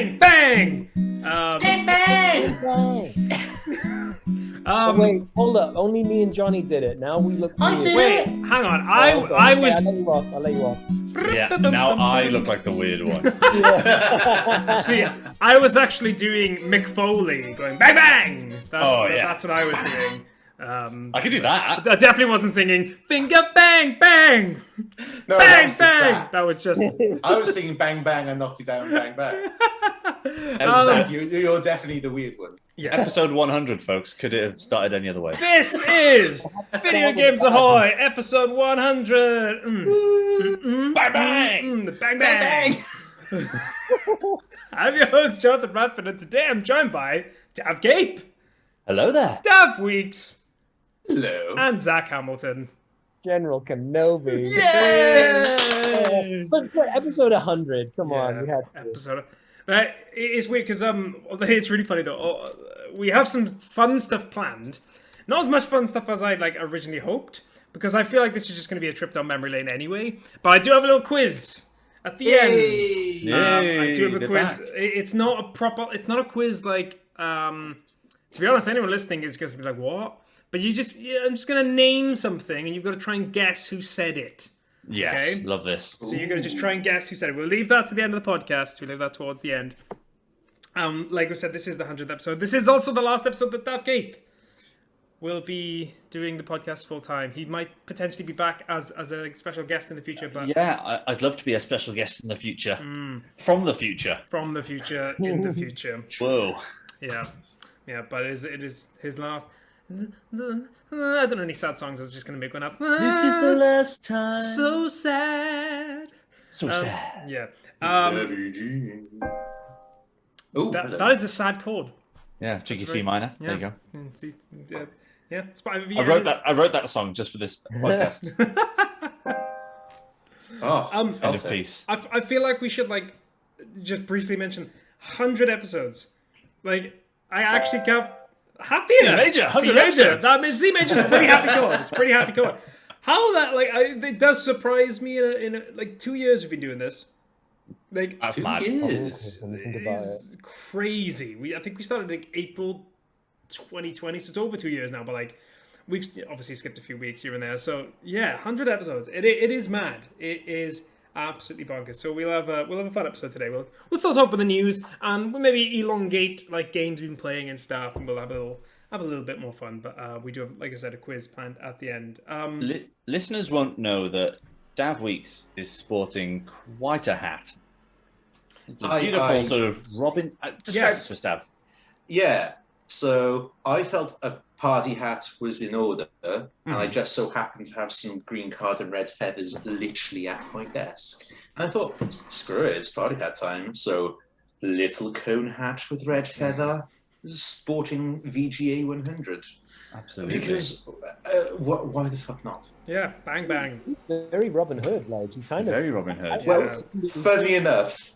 bang, bang! Bang, bang! Wait, hold up. Only me and Jonny did it. Now we look I weird. did Wait, it! hang on. Okay, I was... I'll let you off. Yeah, now I look like the weird one. Yeah. See, I was actually doing Mick Foley going bang, bang! That's what I was doing. I could do that. I definitely wasn't singing finger bang, bang! No, Bang, that was bang! Zach. That was just... I was singing bang, bang, and knocked it down, bang, bang. And Zach, you're definitely the weird one. Yeah. Episode 100, folks. Could it have started any other way? This is Video Games Ahoy, episode 100. Bang, bang! The bang, Bang, bang! bang! I'm your host, Jonathan Radford, and today I'm joined by Daf Gape, Hello there. Daf Weeks, Hello. and Zach Hamilton. General Kenobi. Yay! But for episode 100, come on, we had to. Episode. It's weird because it's really funny though. We have some fun stuff planned. Not as much fun stuff as I originally hoped, because I feel like this is just going to be a trip down memory lane anyway. But I do have a little quiz at the end. Yay, I do have a they're quiz. back. It's not a proper. It's not a quiz like. To be honest, anyone listening is going to be like, "What?" But I'm just going to name something, and you've got to try and guess who said it. Yes, Okay. love this. So you're going to just try and guess who said it. We'll leave that to the end of the podcast. We'll leave that towards the end. Like we said, this is the 100th episode. This is also the last episode that Daf Gape will be doing the podcast full time. He might potentially be back as a special guest in the future, but Yeah, I'd love to be a special guest in the future. From the future. from the future, in the future. Whoa. Yeah. But it is his last. I don't know any sad songs. I was just going to make one up. This is the last time. So sad. So sad. Yeah. Oh, That is a sad chord. Yeah, tricky very- C minor. Yeah. There you go. Yeah. I wrote that song just for this podcast. End of piece. I feel like we should just briefly mention 100 episodes. I actually got happy. C major, 100 episodes. That means C major is a pretty happy chord. It's a pretty happy chord. How that it does surprise me in 2 years we've been doing this. That's 2 mad. years. It's crazy. I think we started April 2020, so it's over 2 years now. But we've obviously skipped a few weeks here and there. So yeah, 100 episodes. It is mad. It is absolutely bonkers. So we'll have a fun episode today. We'll start off with the news and we'll maybe elongate games we've been playing and stuff, and we'll have a little bit more fun. But we do have, like I said, a quiz planned at the end. Listeners won't know that Daf Weeks is sporting quite a hat. It's a beautiful sort of Robin. Describe this for Stav. Yeah, so I felt a party hat was in order, and I just so happened to have some green card and red feathers literally at my desk. And I thought, screw it, it's party hat time. So, little cone hat with red feather, sporting VGA 100. Absolutely. Because, why the fuck not? Yeah, bang bang. He's very Robin Hood, you kind of. Very Robin Hood. Well, funnily enough,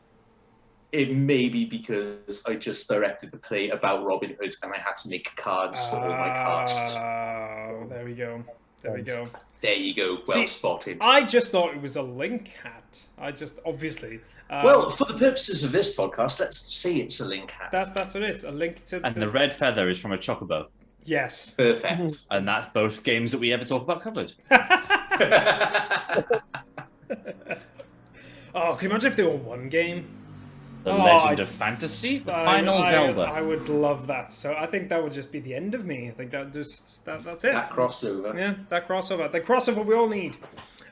it may be because I just directed the play about Robin Hood and I had to make cards for all my cast. There we go. There There you go, well spotted. I just thought it was a Link hat. Obviously. Well, for the purposes of this podcast, let's say it's a Link hat. That's what it is. A Link to. And the red feather is from a chocobo. Yes. Perfect. And that's both games that we ever talk about covered. Oh, can you imagine if they were one game? The Legend of Fantasy, the final Zelda. I would love that. So I think that would just be the end of me. I think that's it. That crossover. Yeah, that crossover. The crossover we all need.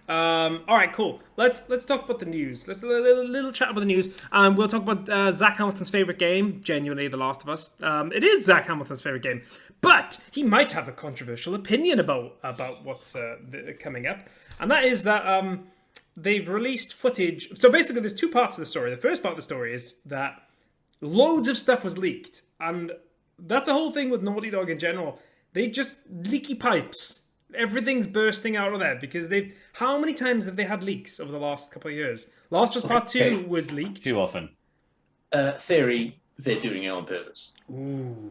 All right, cool. Let's talk about the news. Let's a little chat about the news. We'll talk about Zach Hamilton's favorite game. Genuinely, The Last of Us. It is Zach Hamilton's favorite game, but he might have a controversial opinion about what's coming up, and that is that they've released footage. So basically, there's two parts of the story. The first part of the story is that loads of stuff was leaked, and that's a whole thing with Naughty Dog in general. They just leaky pipes. Everything's bursting out of there because they've. How many times have they had leaks over the last couple of years? Last of Us Part 2 was leaked. Too often. Theory, they're doing it on purpose. Ooh.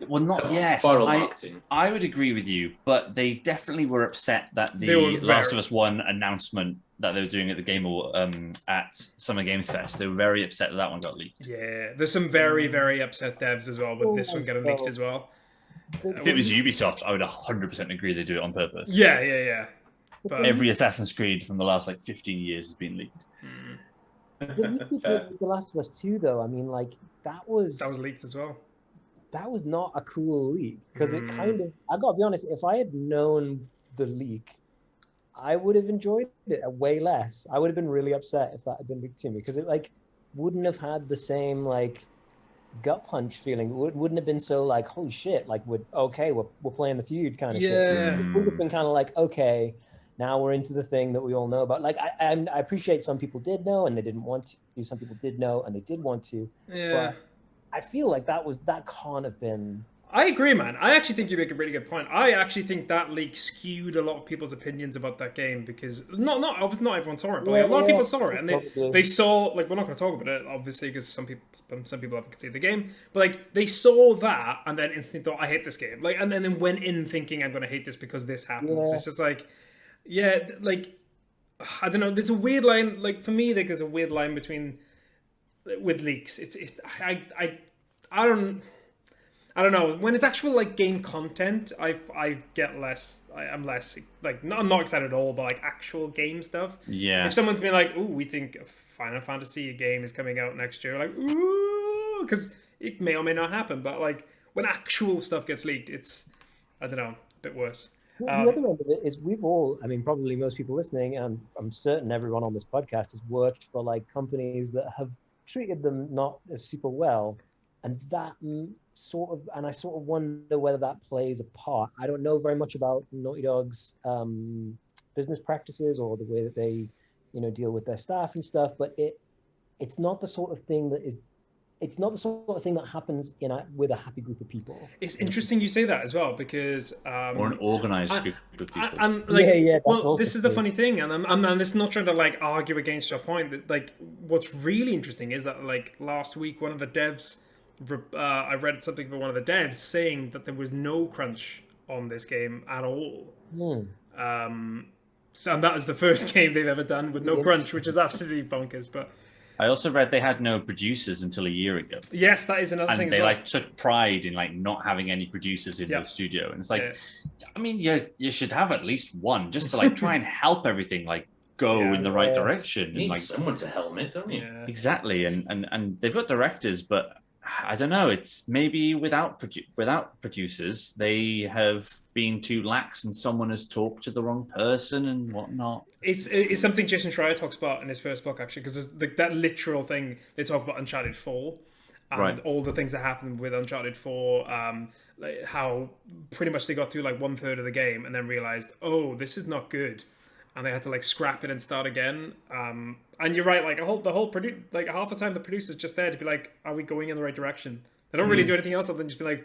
Well, not yes. Viral marketing. I would agree with you, but they definitely were upset that They were the Last of Us 1 announcement that they were doing at the at Summer Games Fest. They were very upset that one got leaked. Yeah, there's some very, very upset devs as well with this one getting leaked as well. If it was Ubisoft, I would 100% agree they do it on purpose. Yeah. But every Assassin's Creed from the last 15 years has been leaked. The leak with The Last of Us 2, though, I mean, that was leaked as well. That was not a cool leak because it kind of. I gotta be honest. If I had known the leak, I would have enjoyed it way less. I would have been really upset if that had been leaked to me because it wouldn't have had the same gut punch feeling. It wouldn't have been so holy shit, we're playing the feud kind of shit. It would have been kind of okay, now we're into the thing that we all know about. I appreciate some people did know and they didn't want to. Some people did know and they did want to. Yeah. But I feel that can't have been. I agree, man. I actually think you make a really good point. I actually think that leak skewed a lot of people's opinions about that game because not everyone saw it, but a lot of people saw it and they saw we're not going to talk about it obviously because some people haven't completed the game, but they saw that and then instantly thought I hate this game, and then went in thinking I'm going to hate this because this happened. Yeah. It's just I don't know. There's a weird line. For me, there's a weird line between with leaks. I don't know. When it's actual game content, I get less. I'm less I'm not excited at all. But actual game stuff. Yeah. If someone's been ooh, we think a Final Fantasy game is coming out next year, ooh, because it may or may not happen. But when actual stuff gets leaked, it's I don't know, a bit worse. The other end of it is we've all, probably most people listening, and I'm certain everyone on this podcast has worked for companies that have treated them not as super well, and that I sort of wonder whether that plays a part. I don't know very much about Naughty Dog's business practices or the way that they, deal with their staff and stuff, but it's not the sort of thing that is. It's not the sort of thing that happens with a happy group of people. It's interesting you say that as well because or an organized group of people. And this is the funny thing, and I'm this is not trying to argue against your point. That what's really interesting is that last week one of the devs, I read something about one of the devs saying that there was no crunch on this game at all. So and that is the first game they've ever done with no crunch, which is absolutely bonkers, but. I also read they had no producers until a year ago. Yes, that is another thing. And they took pride in not having any producers in the studio. And it's you should have at least one just to try and help everything go in the right direction. You need someone to helm it, don't you? Yeah. Exactly. And they've got directors, but I don't know. It's maybe without producers, they have been too lax and someone has talked to the wrong person and whatnot. It's something Jason Schreier talks about in his first book, actually, because that literal thing they talk about Uncharted 4 and all the things that happened with Uncharted 4, how pretty much they got through 1/3 of the game and then realized, oh, this is not good. And they had to scrap it and start again. And you're right, half the time the producer's just there to be are we going in the right direction? They don't really do anything else other than just be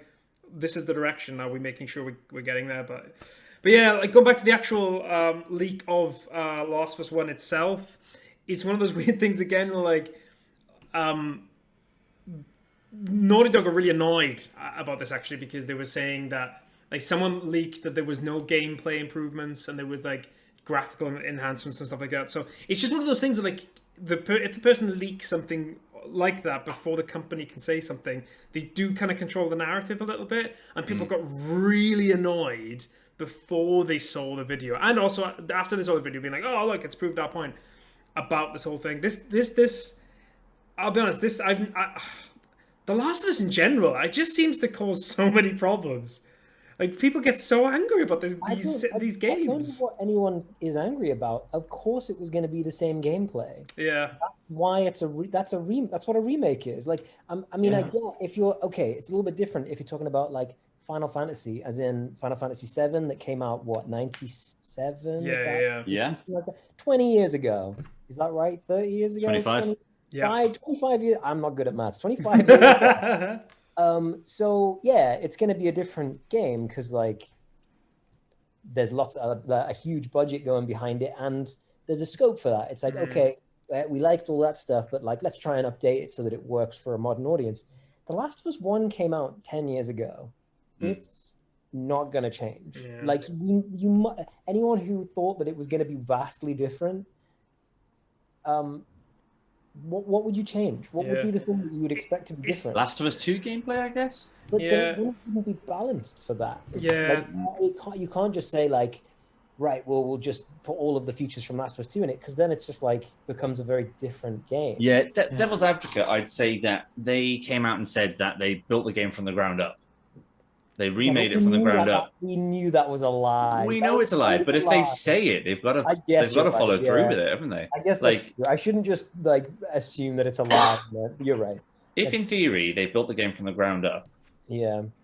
this is the direction. Are we making sure we're getting there? But yeah, going back to the actual leak of Last of Us 1 itself, it's one of those weird things again where Naughty Dog are really annoyed about this actually because they were saying that someone leaked that there was no gameplay improvements and there was graphical enhancements and stuff like that. So it's just one of those things where if the person leaks something like that before the company can say something, they do kind of control the narrative a little bit, and people got really annoyed before they saw the video, and also after they saw the video, being oh look, it's proved our point about this whole thing. This I'll be honest, The Last of Us in general, it just seems to cause so many problems. People get so angry about these games. I don't know what anyone is angry about. Of course, it was going to be the same gameplay. Yeah. That's why that's what a remake is. I get if you're okay. It's a little bit different if you're talking about Final Fantasy, as in Final Fantasy VII that came out 97? Yeah. 20 years ago. Is that right? 30 years ago. 25. 25 years. I'm not good at maths. 25 years ago. So yeah, it's going to be a different game because there's lots of a huge budget going behind it, and there's a scope for that. It's okay, we liked all that stuff, but let's try and update it so that it works for a modern audience. The Last of Us 1 came out 10 years ago. It's not going to change. Yeah. Anyone who thought that it was going to be vastly different what would you change? What would be the thing that you would expect to be different? Last of Us 2 gameplay, I guess. But then it wouldn't be balanced for that. Yeah. Like, you can't just say like, right, well, we'll just put all of the features from Last of Us 2 in it, because then it's just like becomes a very different game. Yeah, Devil's Advocate, I'd say that they came out and said that they built the game from the ground up. They remade it from the ground up. We knew that was a lie. We know it's a lie, but if they say it, they've got to follow through with it, haven't they? I guess that's true. I shouldn't just like assume that it's a lie. You're right. If in theory they built the game from the ground up,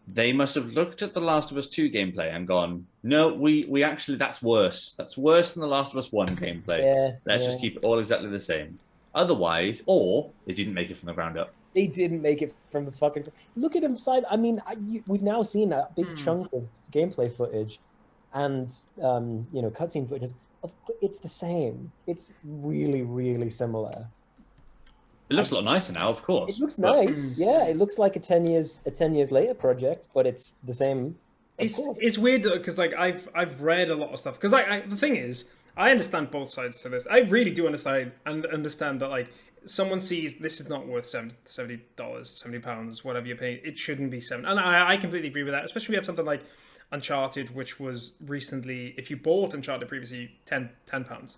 they must have looked at the Last of Us 2 gameplay and gone, no, we actually, that's worse. That's worse than the Last of Us 1 gameplay. Let's just keep it all exactly the same. Otherwise, or they didn't make it from the ground up. They didn't make it from the fucking... Look at him side. I mean, we've now seen a big chunk of gameplay footage and, cutscene footage. It's the same. It's really, really similar. It looks a lot nicer now, of course. It looks nice. Yeah, it looks like a 10 years later project, but it's the same. It's weird though, because like I've read a lot of stuff. Because the thing is, I understand both sides to this. I really do understand that like someone sees this is not worth £70, whatever you're paying. It shouldn't be $70. And I completely agree with that. Especially we have something like Uncharted, which was recently, if you bought Uncharted previously, £10,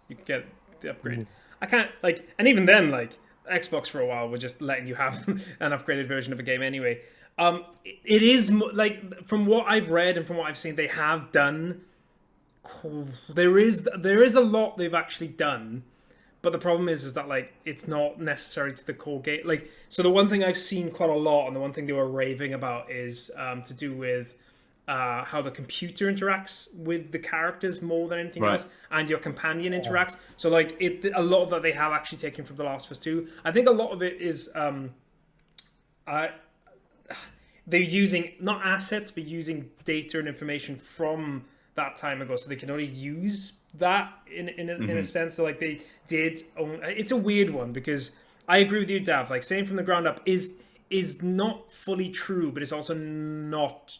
you could get the upgrade. I can't like, and even then like. Xbox for a while were just letting you have an upgraded version of a game anyway. It is like from what I've read and from what I've seen, they have done. There is a lot they've actually done, but the problem is that like it's not necessary to the core game. Like so, the one thing I've seen quite a lot, and the one thing they were raving about is to do with how the computer interacts with the characters more than anything else, and your companion interacts. So like a lot of that they have actually taken from The Last of Us 2. I think a lot of it is they're using not assets, but using data and information from that time ago, so they can only use that in a sense. So like they did. It's a weird one because I agree with you, Dav. Like saying from the ground up is not fully true, but it's also not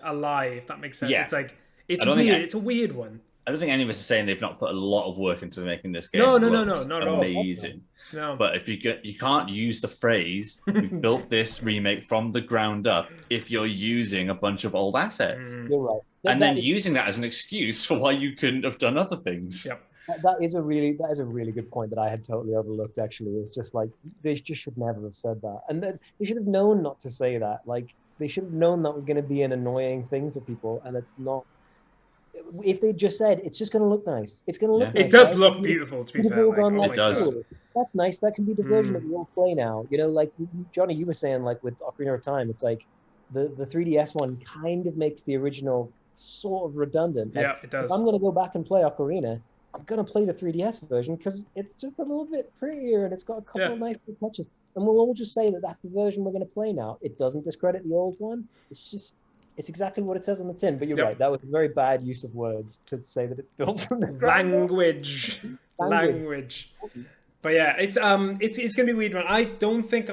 a lie, if that makes sense. It's like it's weird. It's a weird one. I don't think any of us are saying they've not put a lot of work into making this game. No, not at all. Amazing. No. But if you can't use the phrase "we built this remake from the ground up" if you're using a bunch of old assets. You're right. And then using that as an excuse for why you couldn't have done other things. Yep. That is a really good point that I had totally overlooked. Actually, it's just like they just should never have said that, and then they should have known not to say that. Like. They should have known that was going to be an annoying thing for people, and it's not. If they just said it's just going to look nice, it's going to look. Nice, it does look beautiful. To be fair, it does. Cool. That's nice. That can be the version that we all play now. You know, like Jonny, you were saying, like with Ocarina of Time, it's like the 3DS one kind of makes the original sort of redundant. Like, it does. If I'm going to go back and play Ocarina, I'm going to play the 3DS version because it's just a little bit prettier and it's got a couple of nice touches. And we'll all just say that that's the version we're going to play now. It doesn't discredit the old one. It's exactly what it says on the tin. But you're right. That was a very bad use of words to say that it's built from the language. But yeah, it's going to be a weird one. I don't think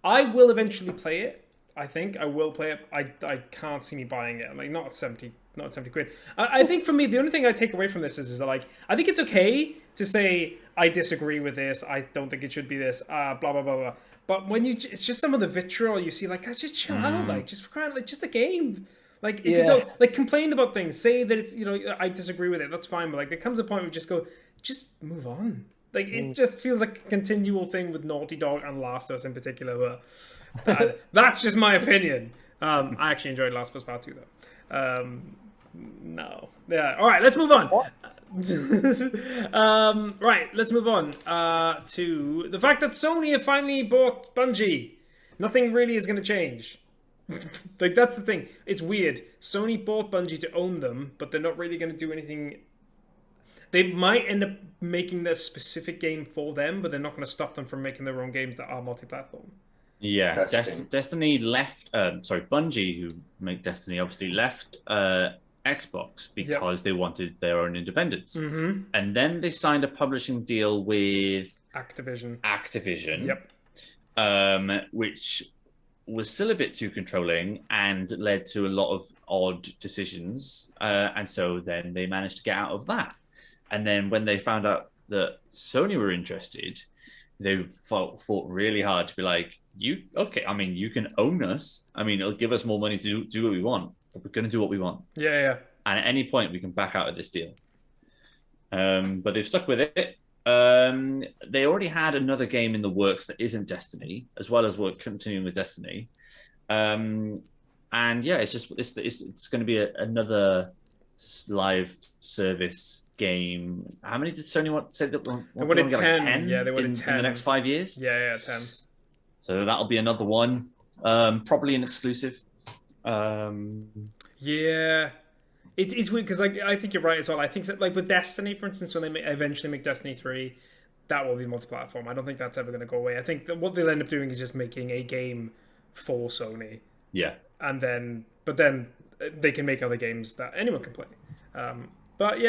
I will eventually play it. I think I will play it. I can't see me buying it. Like not at 70 quid. I think for me, the only thing I take away from this is that like I think it's okay to say I disagree with this. I don't think it should be this. Blah blah blah blah. But when it's just some of the vitriol you see, like just chill out, like just for crying, like just a game. Like if you don't like complain about things, say that it's I disagree with it. That's fine. But like there comes a point where you just move on. Like it just feels like a continual thing with Naughty Dog and Last of Us in particular. But that's just my opinion. I actually enjoyed Last of Us Part 2 though. No. Yeah. All right. Let's move on. Right. Let's move on to the fact that Sony have finally bought Bungie. Nothing really is going to change. Like that's the thing. It's weird. Sony bought Bungie to own them, but they're not really going to do anything. They might end up making their specific game for them, but they're not going to stop them from making their own games that are multi-platform. Yeah, Destiny left. Bungie, who make Destiny, obviously left Xbox because they wanted their own independence, and then they signed a publishing deal with Activision. Which was still a bit too controlling and led to a lot of odd decisions, and so then they managed to get out of that. And then when they found out that Sony were interested, they fought really hard to be like, you can own us. I mean, it'll give us more money to do what we want, but we're going to do what we want. Yeah. And at any point, we can back out of this deal. But they've stuck with it. They already had another game in the works that isn't Destiny, as well as we're continuing with Destiny. And yeah, it's going to be another live service game. How many did Sony want? Say that they wanted 10. Like 10. Yeah, they wanted 10 in the next 5 years. Yeah, 10. So that'll be another one. Probably an exclusive. Yeah. It's weird because I think you're right as well. I think like with Destiny, for instance, when they eventually make Destiny 3, that will be multi-platform. I don't think that's ever going to go away. I think that what they'll end up doing is just making a game for Sony. Yeah. But then they can make other games that anyone can play. But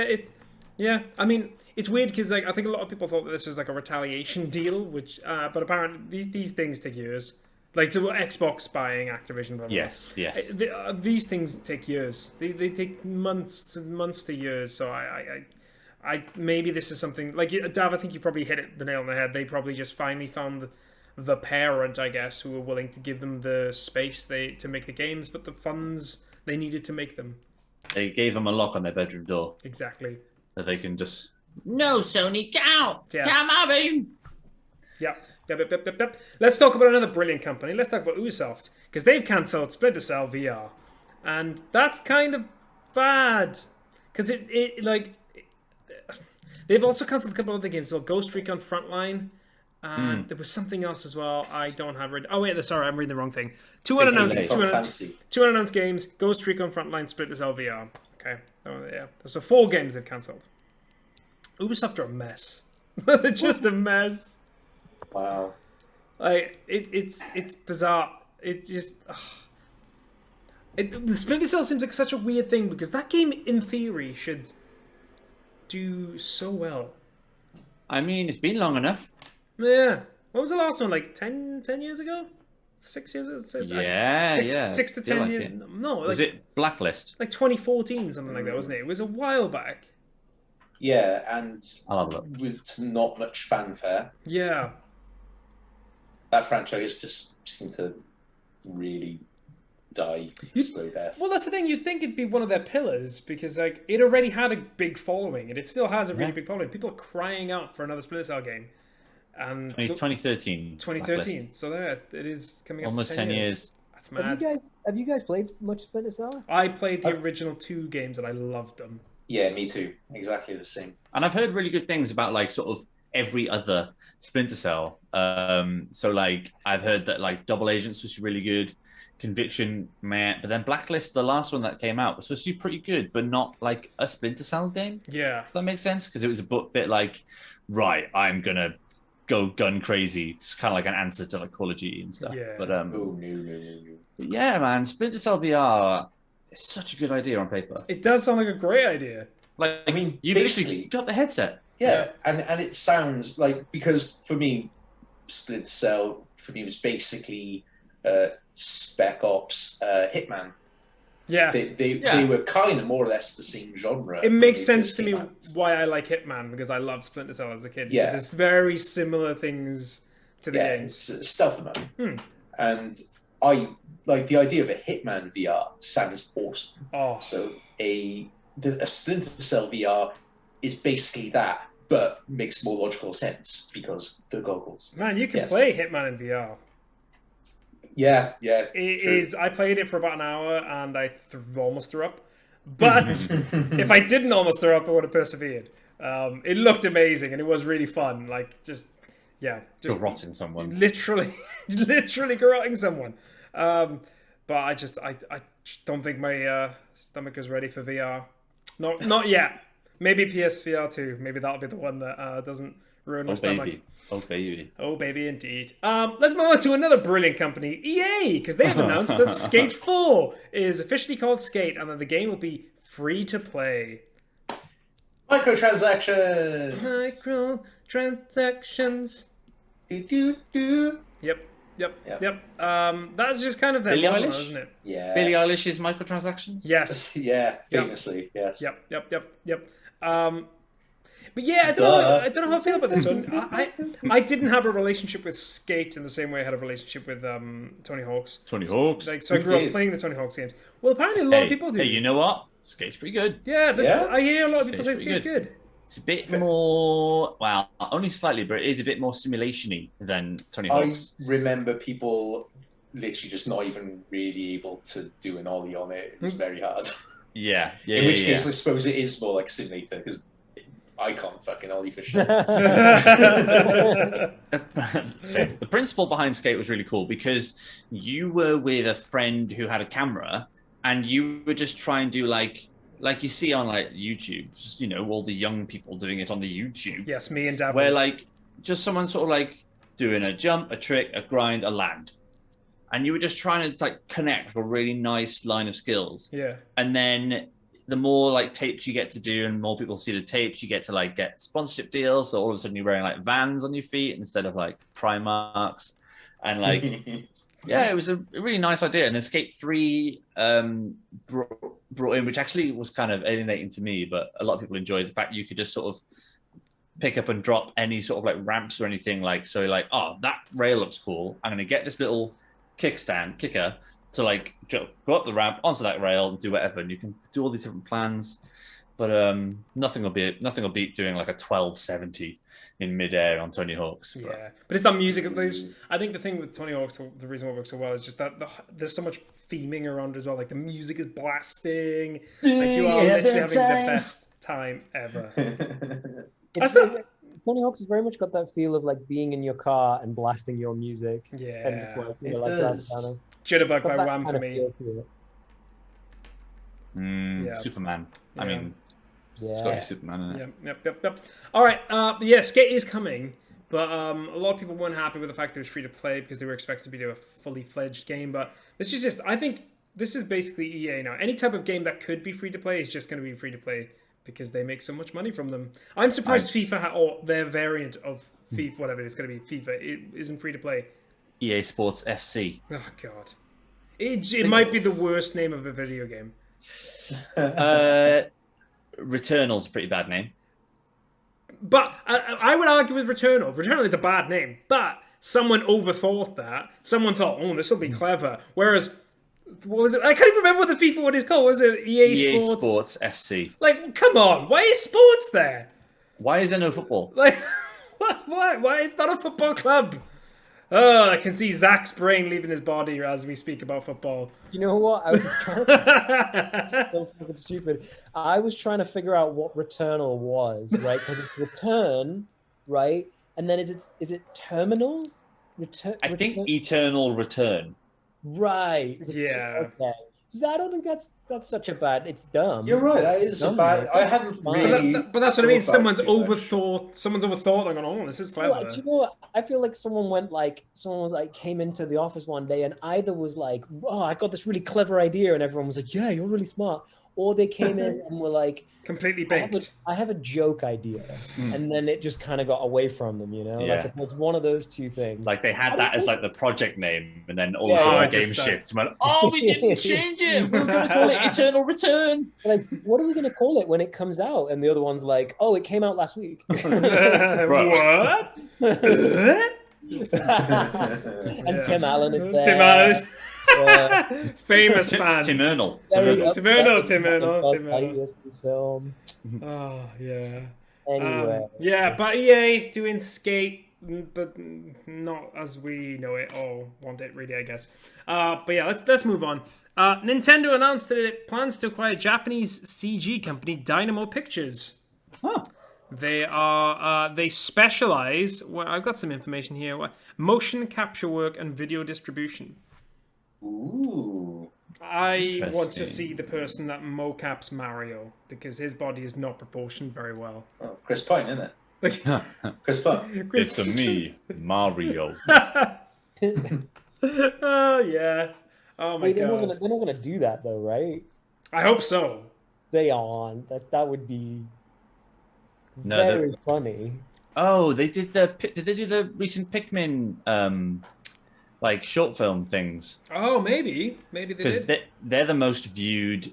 yeah, I mean, it's weird because like I think a lot of people thought that this was like a retaliation deal, which but apparently these things take years. Like so Xbox buying Activision. Blah, blah, yes. These things take years. They take months and months to years. So I maybe this is something like Dav. I think you probably hit the nail on the head. They probably just finally found the parent, I guess, who were willing to give them the space to make the games, but the funds they needed to make them. They gave them a lock on their bedroom door. Exactly. That they can just no, Sony, get out! Yeah. Come on, baby! Yep. Let's talk about another brilliant company. Let's talk about Ubisoft, because they've cancelled Splinter Cell VR, and that's kind of bad because they've also cancelled a couple of other games. So Ghost Recon Frontline, and there was something else as well. I don't have it. Oh wait, sorry, I'm reading the wrong thing. Two unannounced games: Ghost Recon Frontline, Splinter Cell VR. Okay, yeah. So 4 games they've cancelled. Ubisoft are a mess. They're just a mess. Wow. Like it's bizarre. It just the Splinter Cell seems like such a weird thing because that game in theory should do so well. I mean, it's been long enough. Yeah. What was the last one? Like 10 years ago? 6 years ago? Yeah. 6 to 10 like years. it. No, like, was it Blacklist? like 2014, something like that, wasn't it? It was a while back. Yeah, and I'll have a look. with not much fanfare. Yeah. That franchise just seemed to really die a slow death. Well, that's the thing. You'd think it'd be one of their pillars because, like, it already had a big following, and it still has a really big following. People are crying out for another Splinter Cell game. And 2013. 2013. So there, it is coming up. Almost 10 years. That's mad. Have you guys played much Splinter Cell? I played the original 2 games, and I loved them. Yeah, me too. Exactly the same. And I've heard really good things about like sort of every other Splinter Cell. So like I've heard that like Double Agents was really good, Conviction, meh, but then Blacklist, the last one that came out, was supposed to be pretty good, but not like a Splinter Cell game. Yeah, if that makes sense, because it was a bit like, right, I'm gonna go gun crazy. It's kind of like an answer to like Call of Duty and stuff. Yeah. But No. yeah, man, Splinter Cell VR is such a good idea on paper. it does sound like a great idea. Like, I mean, you've basically basically got the headset. Yeah, and it sounds like, because for me, Splinter Cell for me was basically Spec Ops, Hitman. Yeah, They were kind of more or less the same genre. it makes sense to me why I like Hitman, because I loved Splinter Cell as a kid. Yeah. There's very similar things to the games. It's stealth mode. And I like the idea of a Hitman VR. Sounds awesome. Oh, So a Splinter Cell VR is basically that, but makes more logical sense because the goggles. man, you can Yes. play Hitman in VR. Yeah. It true. is. I played it for about an hour and I almost threw up. But if I didn't almost throw up, I would have persevered. It looked amazing and it was really fun. Like just Garrotting someone. literally garrotting someone. But I don't think my stomach is ready for VR. Not yet. Maybe PSVR 2. Maybe that'll be the one that doesn't ruin my stomach. Baby. Oh, baby. Oh, baby, indeed. Let's move on to another brilliant company, EA, because they have announced that Skate 4 is officially called Skate, and that the game will be free to play. Microtransactions. Microtransactions. Do. Yep. That's just kind of their Billie model, Eilish? isn't it? Yeah. Billie Eilish's microtransactions? Yes. Yeah. Famously, yes. Yep. But yeah, I don't know how I feel about this one. I didn't have a relationship with Skate in the same way I had a relationship with Tony Hawk's. Tony Hawk's. Like, so I grew up playing the Tony Hawk's games. Well, apparently a lot of people do. Hey, you know what? Skate's pretty good. Yeah, I hear a lot of people say Skate's good. It's a bit more, well, only slightly, but it is a bit more simulation-y than Tony Hawk's. I remember people literally just not even really able to do an ollie on it. It was very hard. Yeah. In which case, I suppose it is more like simulator, because I can't fucking ollie for shit. So the principle behind Skate was really cool because you were with a friend who had a camera and you would just try and do like you see on like YouTube, just, you know, all the young people doing it on the YouTube. Yes, me and Daf Where Weeks. like just someone sort of like doing a jump, a trick, a grind, a land. And you were just trying to like connect a really nice line of skills. Yeah. And then the more like tapes you get to do and more people see the tapes, you get to like get sponsorship deals. So all of a sudden you're wearing like Vans on your feet instead of like Primarks. And like, yeah, it was a really nice idea. And then Skate 3 brought in, which actually was kind of alienating to me, but a lot of people enjoyed the fact you could just sort of pick up and drop any sort of like ramps or anything. Like, so like, oh, that rail looks cool. I'm going to get this little kicker to like go up the ramp onto that rail and do whatever, and you can do all these different plans, but nothing will beat doing like a 1270 in midair on Tony Hawk's. Yeah, but it's that music. I think the thing with Tony Hawk's, the reason why it works so well is just that there's so much theming around as well. Like the music is blasting. Like you are literally having the best time ever. Tony Hawk's has very much got that feel of like being in your car and blasting your music. Yeah, and it's like, you know, it like does. Jitterbug by Wham for me. Yeah. Superman. I mean, Scotty Superman. Isn't it? Yep. All right. Yeah, Skate is coming, but a lot of people weren't happy with the fact that it was free to play because they were expected to be a fully fledged game. But this is just, I think this is basically EA now. Any type of game that could be free to play is just going to be free to play because they make so much money from them. I'm surprised FIFA or their variant of FIFA, whatever it's going to be, FIFA, it isn't free to play. EA Sports FC. Oh God, it might be the worst name of a video game. Returnal's a pretty bad name. But I would argue with Returnal. Returnal is a bad name, but someone overthought that. Someone thought, oh, this will be clever. Whereas, what was it? I can't even remember what the FIFA one is called. Was it EA Sports FC. Like, come on. Why is sports there? Why is there no football? Like, why is that a football club? Oh, I can see Zach's brain leaving his body as we speak about football. You know what? I was trying to... It's so fucking stupid. I was trying to figure out what Returnal was, right? Because it's return, right? And then is it terminal? I think Eternal Return. Right. Yeah. Okay. So I don't think that's such a bad. It's dumb. You're right. That is a bad. I hadn't really. But that's what I mean. Someone's overthought. Someone's overthought. They're going, oh, this is clever. Like, you know what? I feel like someone came into the office one day and either was like, oh, I got this really clever idea, and everyone was like, yeah, you're really smart. Or they came in and were like, completely baked. I have a joke idea, and then it just kind of got away from them, you know. Yeah. Like it's one of those two things. Like they had that as like the project name, and then all of a sudden the game shipped and went, "Oh, we didn't change it. We're going to call it Eternal Return." Like, what are we going to call it when it comes out? And the other one's like, "Oh, it came out last week." What? And Tim Allen is there. Tim Allen. Famous fan. Tim Ernell. Tim Ernell. Film. Oh, yeah. Anyway. Yeah, but EA doing Skate, but not as we know it or want it, really, I guess. But yeah, let's move on. Nintendo announced that it plans to acquire Japanese CG company Dynamo Pictures. Huh. They specialize. Well, I've got some information here. Motion capture work and video distribution. Ooh. I want to see the person that mocaps Mario because his body is not proportioned very well. Oh, Chris Pine, isn't it? Chris Pine. It's a me, Mario. Oh yeah. Oh my God. They're not gonna do that though, right? I hope so. They aren't. That would be very funny. Oh, did they do the recent Pikmin like short film things? Oh, maybe they did. Because they're the most viewed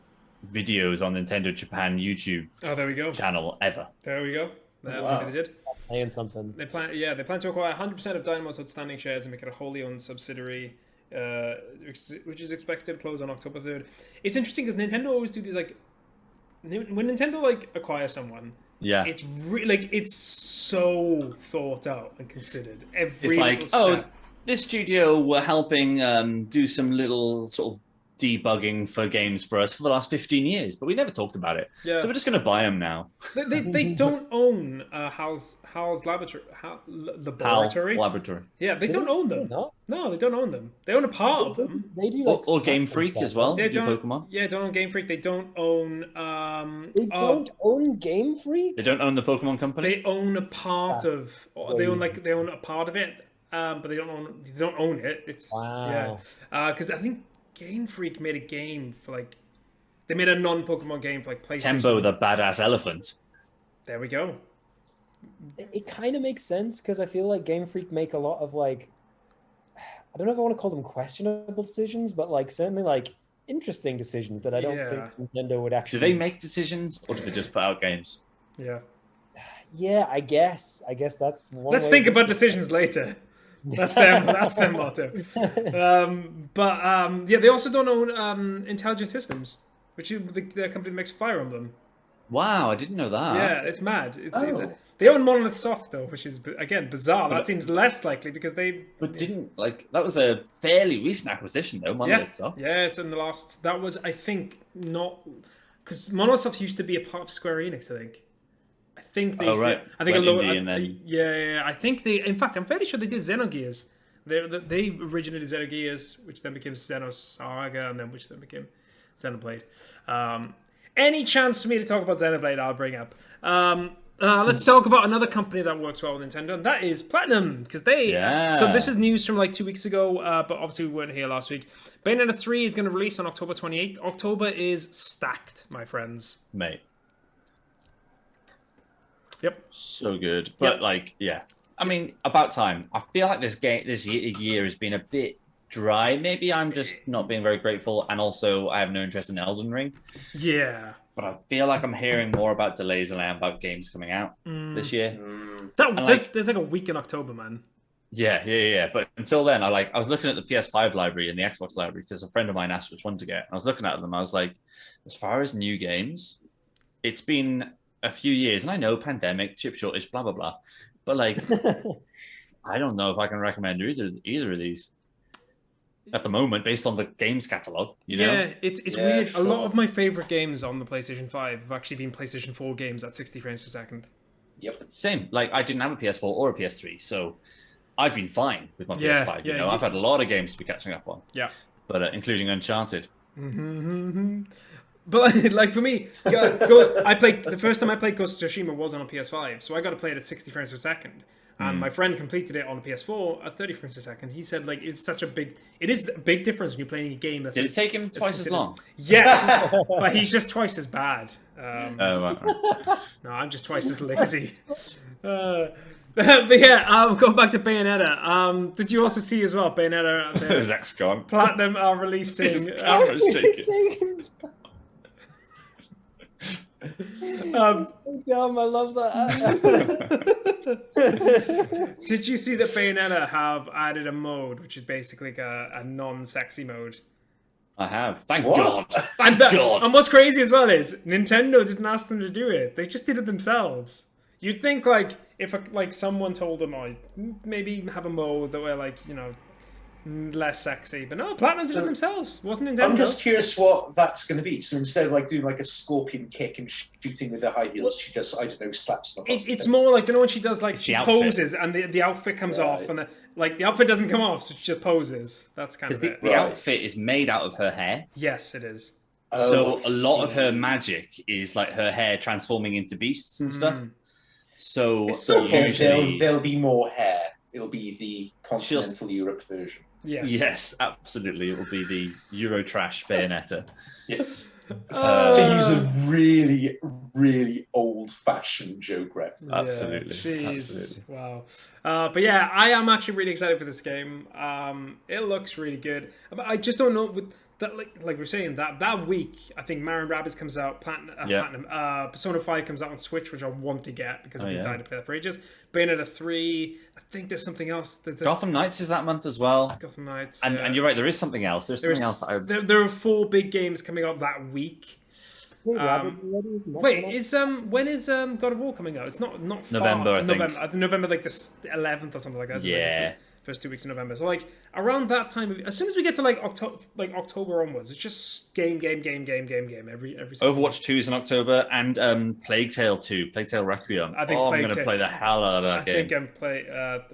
videos on Nintendo Japan YouTube there we go. channel ever. There we go. Wow. Maybe they did. Playing something. They plan to acquire 100% of Dynamo's outstanding shares and make it a wholly owned subsidiary, which is expected to close on October 3rd. It's interesting because Nintendo always do these like when Nintendo like acquires someone. Yeah. It's it's so thought out and considered. Every It's like, little step. this studio were helping do some little sort of debugging for games for us for the last 15 years, but we never talked about it. Yeah. So we're just going to buy them now. They don't own Hal's Laboratory. Laboratory. HAL Laboratory. Yeah, they don't own them. No, No, they don't own them. They own a part of them. they do. Or, Like, Game stuff Freak and as stuff. well. They Do don't. Pokemon. Yeah, don't own Game Freak. They don't own. They don't own Game Freak. They don't own the Pokemon company. They own a part of. They own a part of it, but they don't own it. It's Wow. because I think Game Freak made a game for like. They made a non-Pokemon game for like PlayStation. Tembo the badass elephant. There we go. It kind of makes sense because I feel like Game Freak make a lot of like, I don't know if I want to call them questionable decisions, but like certainly like interesting decisions that I don't think Nintendo would actually. Do they make decisions or do they just put out games? Yeah. Yeah, I guess that's one. Let's way think to- about decisions later. That's their motto. They also don't own Intelligent Systems, which is the company that makes Fire Emblem. Wow, I didn't know that. Yeah, it's mad. They own Monolith Soft though, which is again bizarre. That seems less likely because they. But that was a fairly recent acquisition though, Monolith Soft. Yeah, it's in the last. That was, I think, not because Monolith Soft used to be a part of Square Enix. I think they. Right. I think Went a lot. indie and then... Yeah. I think they. In fact, I'm fairly sure they did Xenogears. They originated Xenogears, which then became Xenosaga, and then which then became Xenoblade. Any chance for me to talk about Xenoblade, I'll bring up. Let's talk about another company that works well with Nintendo, and that is Platinum, because they. So this is news from like 2 weeks ago, but obviously we weren't here last week. Bayonetta 3 is going to release on October 28th. October is stacked, my friends. Mate. Yep. So good. But I mean, about time. I feel like this year has been a bit dry. Maybe I'm just not being very grateful, and also I have no interest in Elden Ring. Yeah. But I feel like I'm hearing more about delays than I am about games coming out this year. There's like a week in October, man. Yeah. But until then, I was looking at the PS5 library and the Xbox library because a friend of mine asked which one to get. And I was looking at them. I was like, as far as new games, it's been a few years, and I know pandemic, chip shortage, blah blah blah. But like, I don't know if I can recommend either of these at the moment, based on the games catalog. You know? Yeah, it's weird. Sure. A lot of my favorite games on the PlayStation 5 have actually been PlayStation 4 games at 60 frames per second. Yep. Same. Like, I didn't have a PS4 or a PS3, so I've been fine with my PS5. You know, I've had a lot of games to be catching up on. Yeah. But including Uncharted. But like for me, the first time I played Ghost of Tsushima was on a PS5, so I got to play it at 60 frames per second. And my friend completed it on the PS4 at 30 frames per second. He said, like, it is a big difference when you're playing a game that's... Did it take him twice as long? Yes, but he's just twice as bad. Right. No, I'm just twice as lazy. But yeah, going back to Bayonetta. Did you also see as well, Bayonetta... Zach's gone. Platinum are releasing... So dumb, I love that. Did you see that Bayonetta have added a mode which is basically like a non-sexy mode? I have. Thank God. God. And what's crazy as well is Nintendo didn't ask them to do it. They just did it themselves. You'd think like if someone told them, oh, maybe have a mode that were like, you know, less sexy, but no, Platinum did it themselves. Wasn't Nintendo? I'm just curious what that's going to be. So instead of like doing like a scorpion kick and shooting with the high heels, she just, I don't know, slaps them. It's more like, you know, when she does like she poses and the outfit comes off and the outfit doesn't come off, so she just poses. That's kind of it. The outfit is made out of her hair. Yes, it is. So a lot of her magic is like her hair transforming into beasts and stuff. So usually there'll be more hair. It'll be the continental Europe version. Yes, absolutely. It will be the Eurotrash Bayonetta. Yes. To use a really, really old-fashioned joke reference. Absolutely. Jesus. Wow. But yeah, I am actually really excited for this game. It looks really good. I just don't know with that. Like we're saying that week, I think Mario & Rabbids comes out. Platinum. Persona 5 comes out on Switch, which I want to get because I've been dying to play that for ages. Bayonetta 3. I think there's something else. Gotham Knights is that month as well. Gotham Knights. And you're right, there is something else. There's something else. There are 4 big games coming out that week. Wait, when is God of War coming out? It's not November, I think. November like the 11th or something like that. Isn't Yeah. Like first 2 weeks of November. So like around that time, as soon as we get to like October onwards, it's just game every Overwatch 2 is in October, and Plague Tale 2, Plague Tale Requiem. I think I'm going to play the hell out of that game. I think I'm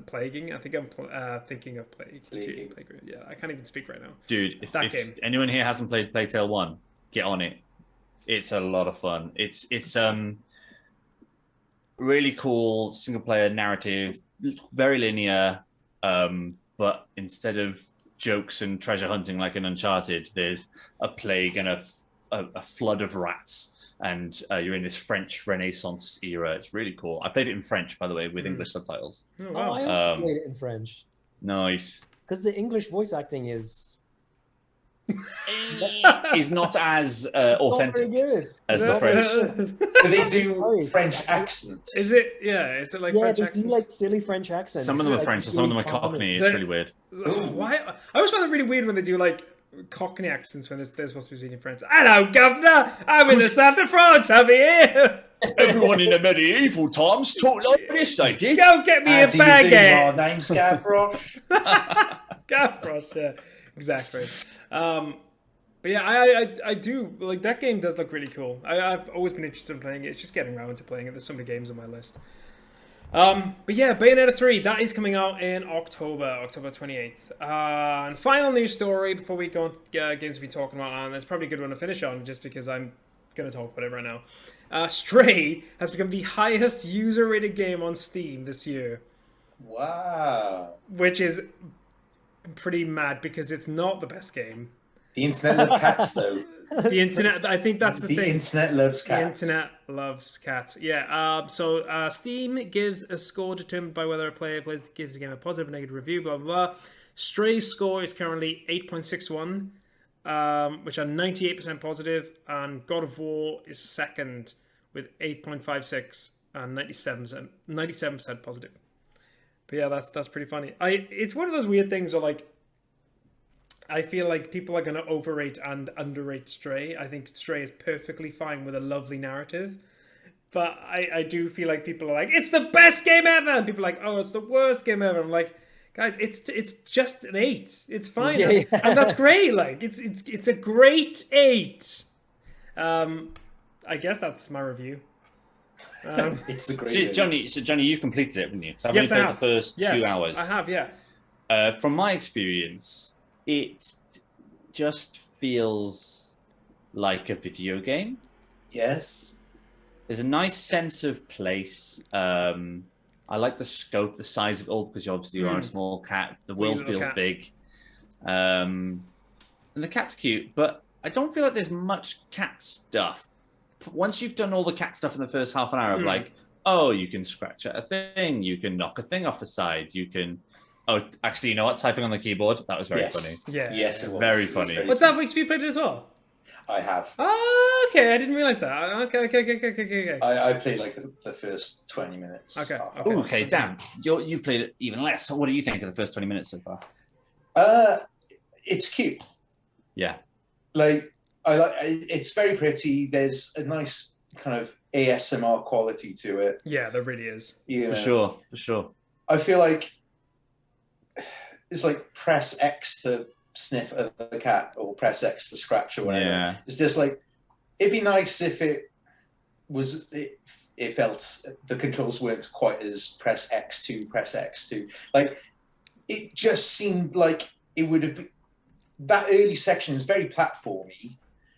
plaguing. I think I'm thinking of Plague. Yeah, I can't even speak right now. Dude, if anyone here hasn't played Plague Tale 1, get on it. It's a lot of fun. It's really cool single player narrative, very linear, but instead of jokes and treasure hunting like in Uncharted, there's a plague and a flood of rats, and you're in this French Renaissance era. It's really cool. I played it in French, by the way, with English subtitles. Oh, wow. I also played it in French. Nice. Because the English voice acting is not as authentic as the French. But they do French accents. Is it? Yeah. Is it like French accents? Yeah, they do like silly French accents. Some of them are French, and some of them are Cockney. It's really weird. Why? I always find it really weird when they do like Cockney accents when they're supposed to be speaking French. Hello, Governor. I'm in the south of France over here. Everyone in the medieval times talked like this, they did. Go get me a baguette. My name's Gavroche. Gavroche, yeah. Exactly. But yeah, I do like that game. Does look really cool. I've always been interested in playing it. It's just getting around to playing it. There's so many games on my list. But yeah, Bayonetta 3 that is coming out in October 28th. And final news story before we go on to games we'll be talking about, and it's probably a good one to finish on just because I'm gonna talk about it right now. Stray has become the highest user rated game on Steam this year. Wow. Which is pretty mad because it's not the best game. The internet loves cats, though. The internet, I think that's the thing. The internet loves cats. The internet loves cats. Yeah. So Steam gives a score determined by whether a player gives a game a positive or negative review. Blah blah blah. Stray's score is currently 8.61, which are 98% positive, and God of War is second with 8.56 and 97% positive. But yeah, that's pretty funny. It's one of those weird things where like I feel like people are going to overrate and underrate Stray. I think Stray is perfectly fine with a lovely narrative, but I do feel like people are like, it's the best game ever, and people are like, oh, it's the worst game ever. I'm like, guys, it's just an 8. It's fine, Yeah. and that's great. Like it's a great 8. I guess that's my review. It's a great Johnny, you've completed it, haven't you? So I've Yes, only I played have. the first 2 hours. I have, yeah. From my experience, it just feels like a video game. Yes. There's a nice sense of place. I like the scope, the size of it all, because obviously you are a small cat. The world feels big. And the cat's cute, but I don't feel like there's much cat stuff. Once you've done all the cat stuff in the first half an hour of like, oh, you can scratch at a thing, you can knock a thing off the side, you can... Oh, actually, you know what? Typing on the keyboard, that was very funny. Yeah. Yes, it was. Very funny. What Daf Weeks have you played it as well? I have. Oh, okay. I didn't realize that. Okay. I played like the first 20 minutes. Okay. Okay, damn. You've played it even less. What do you think of the first 20 minutes so far? It's cute. Yeah. Like it's very pretty. There's a nice kind of ASMR quality to it. Yeah, there really is. You For know? sure. I feel like it's like press X to sniff at the cat or press X to scratch or whatever. Yeah. It's just like, it'd be nice if it felt the controls weren't quite as press X to. Like, it just seemed like it would have been, that early section is very platformy,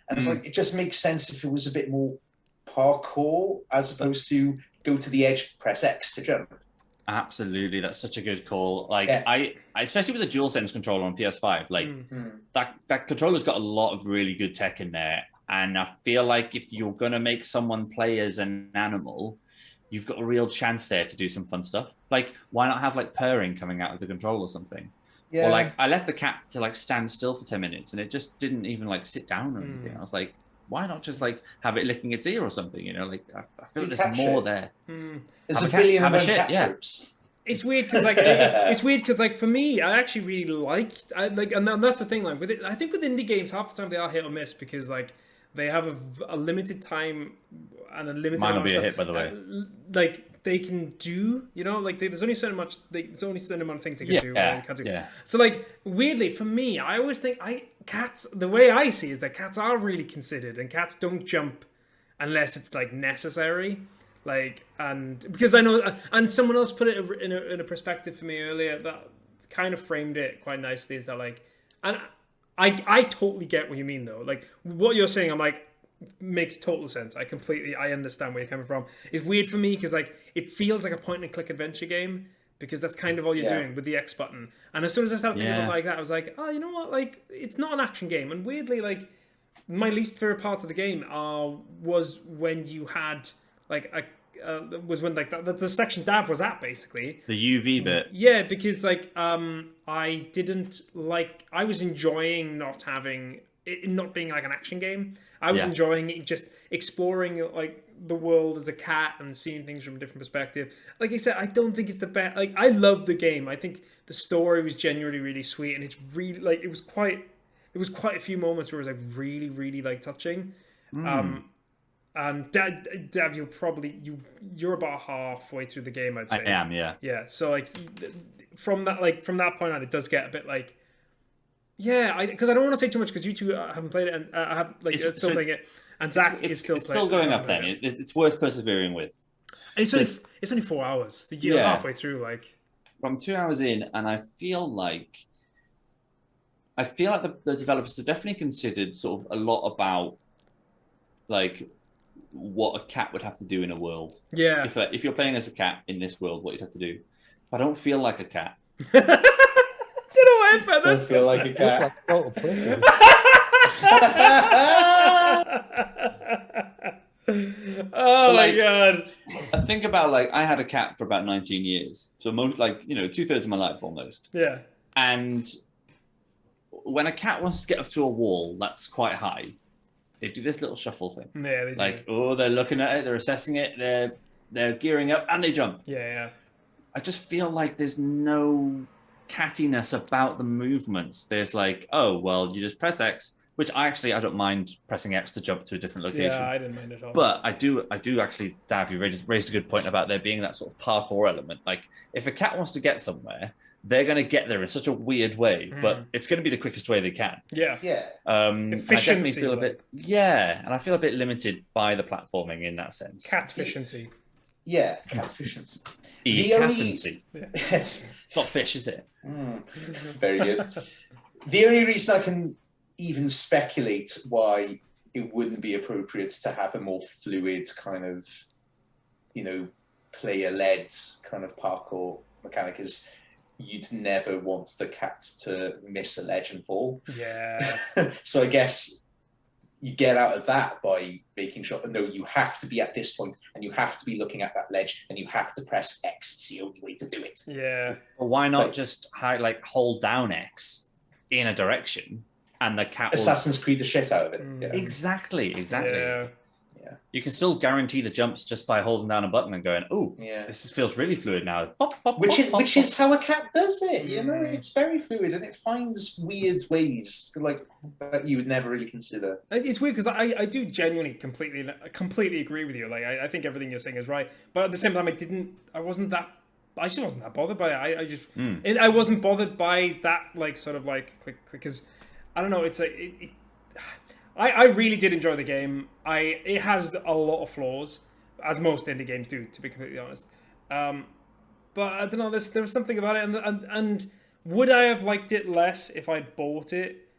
and it's like, it just makes sense if it was a bit more parkour as opposed to go to the edge, press X to jump. Absolutely, that's such a good call. Like Yeah. I especially with the DualSense controller on PS5, like that controller's got a lot of really good tech in there. And I feel like if you're gonna make someone play as an animal, you've got a real chance there to do some fun stuff. Like, why not have like purring coming out of the control or something? Yeah. Or like I left the cat to like stand still for 10 minutes and it just didn't even like sit down or anything. I was like, why not just like have it licking its ear or something? You know, like I feel like there's more there. There's Have a a billion cat- of have a them shit, cat yeah. tropes. It's weird because like for me, I actually really liked and that's the thing. Like with it, I think with indie games, half the time they are hit or miss because like they have a limited time and a limited. Mine will amount be of a hit, stuff, by the way. Like they can do, you know, like there's only so much. There's only certain amount of things they can do. Yeah, And can't do. yeah. So like weirdly for me, I always think cats. The way I see is that cats are really considered, and cats don't jump unless it's like necessary. Like, and because I know, and someone else put it in a perspective for me earlier that kind of framed it quite nicely. Is that like, and I totally get what you mean though. Like what you're saying, I'm like makes total sense. I understand where you're coming from. It's weird for me because like it feels like a point and click adventure game because that's kind of all you're doing with the X button. And as soon as I started thinking about it like that, I was like, oh, you know what? Like it's not an action game. And weirdly, like my least favorite parts of the game was when you had like was when like the section Dav was at basically The UV bit. yeah, because like I didn't like I was enjoying not having it not being like an action game. I was enjoying it, just exploring like the world as a cat and seeing things from a different perspective. Like I said, I don't think it's the best. Like I love the game. I think the story was genuinely really sweet, and it's really like it was quite a few moments where it was like really really like touching. And Dav, you're about halfway through the game, I'd say. I am, yeah. Yeah, so like from that point on, it does get a bit like, yeah, because I don't want to say too much because you two haven't played it, and I have like still playing it, and Zach is still it's playing. still going up. Then it's worth persevering with. And it's only 4 hours. You're halfway through, like. I'm 2 hours in, and I feel like the developers have definitely considered sort of a lot about like what a cat would have to do in a world. Yeah. If you're playing as a cat in this world, what you'd have to do. I don't feel like a cat. Don't know why, but Don't feel like a cat. Like total pussy. Oh my god. I think about like I had a cat for about 19 years. So most 2/3 of my life almost. Yeah. And when a cat wants to get up to a wall that's quite high, they do this little shuffle thing. Yeah, they do. Like, oh, they're looking at it, they're assessing it, they're gearing up, and they jump. Yeah. I just feel like there's no cattiness about the movements. There's like, oh, well, you just press X, which I don't mind pressing X to jump to a different location. Yeah, I didn't mind at all. But I do actually, Dav, you raised a good point about there being that sort of parkour element. Like, if a cat wants to get somewhere, they're going to get there in such a weird way, but it's going to be the quickest way they can. Yeah. Yeah. Efficiency. I definitely feel a bit, and I feel a bit limited by the platforming in that sense. Cat efficiency. Yeah, cat efficiency. Catancy. Yes. It's not fish, is it? Very good. The only reason I can even speculate why it wouldn't be appropriate to have a more fluid kind of, player-led kind of parkour mechanic is you'd never want the cat to miss a ledge and fall. Yeah. So I guess you get out of that by making sure that no, you have to be at this point and you have to be looking at that ledge and you have to press X. It's the only way to do it. Yeah. But why not just hold down X in a direction and the cat will... Assassin's Creed the shit out of it. Yeah. Exactly. Yeah. You can still guarantee the jumps just by holding down a button and going, oh, this feels really fluid now. Pop, pop, Which pop, pop. is how a cat does it, It's very fluid and it finds weird ways that you would never really consider. It's weird because I do genuinely completely agree with you. Like I think everything you're saying is right, but at the same time, I wasn't that bothered by it. I wasn't bothered by that because I don't know. It's like I really did enjoy the game. It has a lot of flaws, as most indie games do, to be completely honest. But I don't know. There was something about it, and would I have liked it less if I'd bought it?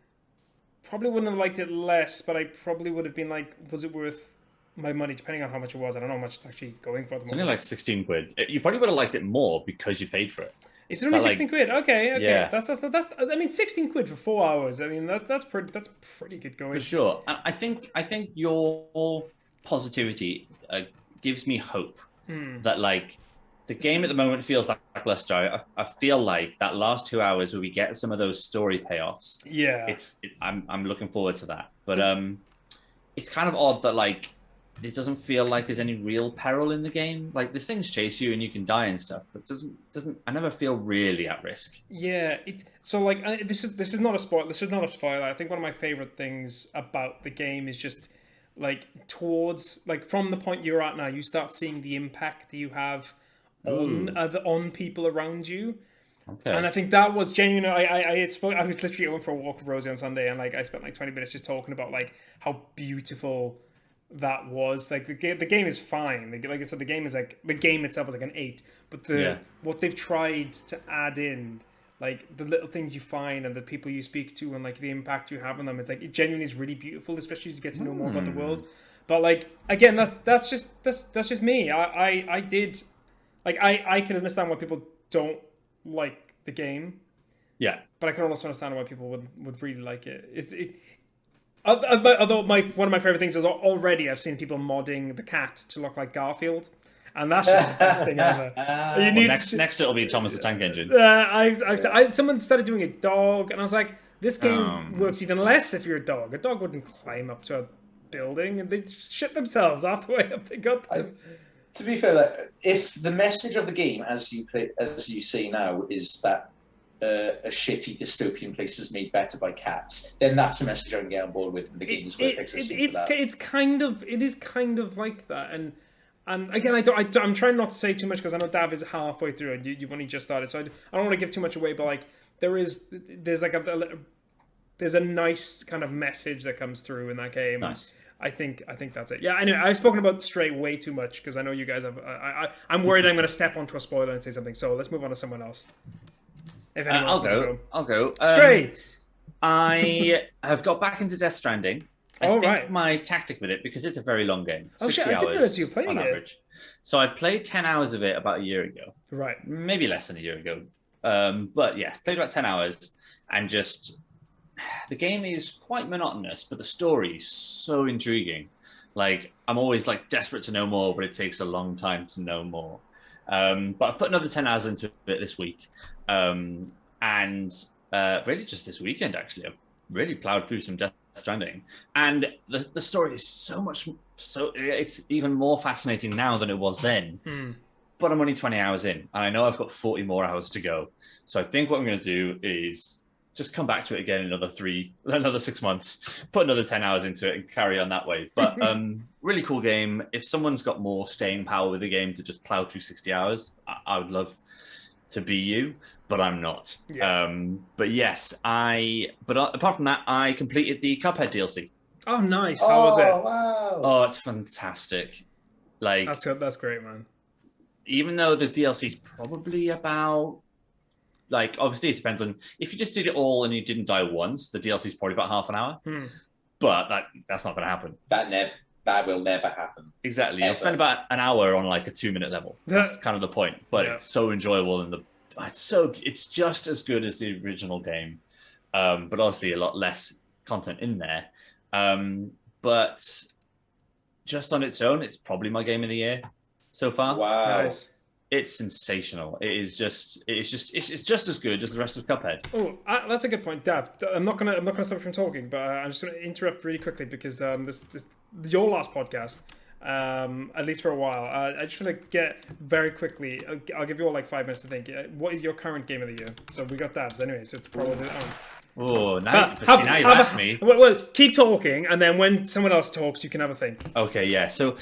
Probably wouldn't have liked it less, but I probably would have been like, was it worth my money, depending on how much it was. I don't know how much it's actually going for at the It's only moment. like 16 quid. You probably would have liked it more because you paid for it. Is it only but, like, 16 quid? Okay. yeah. That's. I mean, 16 quid for 4 hours. I mean, that's pretty good going. For sure. I think your positivity gives me hope that like the game at the moment feels lackluster. I feel like that last 2 hours where we get some of those story payoffs. Yeah. I'm looking forward to that. But it's kind of odd that like it doesn't feel like there's any real peril in the game. Like the things chase you and you can die and stuff, but doesn't I never feel really at risk. Yeah, so like this is not a spoil. This is not a spoiler. I think one of my favorite things about the game is just like towards like from the point you're at now, you start seeing the impact you have on people around you. Okay. And I think that was genuine. I was literally going for a walk with Rosie on Sunday, and like I spent like 20 minutes just talking about like how beautiful that was. Like the game is fine. Like I said, the game itself is like an 8, but what they've tried to add in, like the little things you find and the people you speak to and like the impact you have on them, it's like it genuinely is really beautiful, especially as you get to know more about the world. But like again, that's just me. I did like I can understand why people don't like the game. Yeah, but I can also understand why people would really like it. Although one of my favorite things is already I've seen people modding the cat to look like Garfield, and that's just the best thing ever. Next it'll be Thomas the Tank Engine. Someone started doing a dog, and I was like, this game works even less if you're a dog. A dog wouldn't climb up to a building, and they'd shit themselves half the way up they got them. To be fair, like, if the message of the game, as you see now, is that a shitty dystopian place is made better by cats, then that's the message I can get on board with. And the game's worth existing for that. It is kind of like that, and again, I'm trying not to say too much because I know Dav is halfway through and you've only just started, so I don't want to give too much away. But like there's a nice kind of message that comes through in that game. Nice. I think that's it. Yeah, anyway, I've spoken about Stray way too much because I know you guys have. I'm worried I'm going to step onto a spoiler and say something. So let's move on to someone else. If anyone else wants to I'll go. Stray. I have got back into Death Stranding. I think right. my tactic with it, because it's a very long game, 60 shit, I didn't hours realize you were playing on average. So I played 10 hours of it about a year ago. Right. Maybe less than a year ago. But yeah, played about 10 hours and just... The game is quite monotonous, but the story is so intriguing. Like, I'm always like desperate to know more, but it takes a long time to know more. But I've put another 10 hours into it this week. And really just this weekend, actually, I've really plowed through some Death Stranding. And the story is so it's even more fascinating now than it was then. But I'm only 20 hours in, and I know I've got 40 more hours to go. So I think what I'm going to do is just come back to it again in another 6 months, put another 10 hours into it and carry on that way. But really cool game. If someone's got more staying power with the game to just plow through 60 hours, I would love to be you, but I'm not. Yeah. But yes, but apart from that, I completed the Cuphead DLC. Oh, nice. How was it? Wow. Oh, it's fantastic. Like that's great, man. Even though the DLC is probably about... Like, obviously, it depends on... If you just did it all and you didn't die once, the DLC is probably about half an hour. But that's not going to happen. That will never happen. Exactly. You'll spend about an hour on, like, a 2-minute level. That's kind of the point. But it's so enjoyable. And it's just as good as the original game. But obviously, a lot less content in there. But just on its own, it's probably my game of the year so far. Wow. Nice. It's sensational. It's just as good as the rest of Cuphead. Oh, that's a good point, Dav. I'm not gonna stop you from talking, but I'm just gonna interrupt really quickly because this your last podcast, at least for a while. I just want to get very quickly. I'll give you all like 5 minutes to think. What is your current game of the year? So we got Dav's anyway, so it's probably. Oh, now you've asked me. Well, keep talking, and then when someone else talks, you can have a think. Okay, yeah. So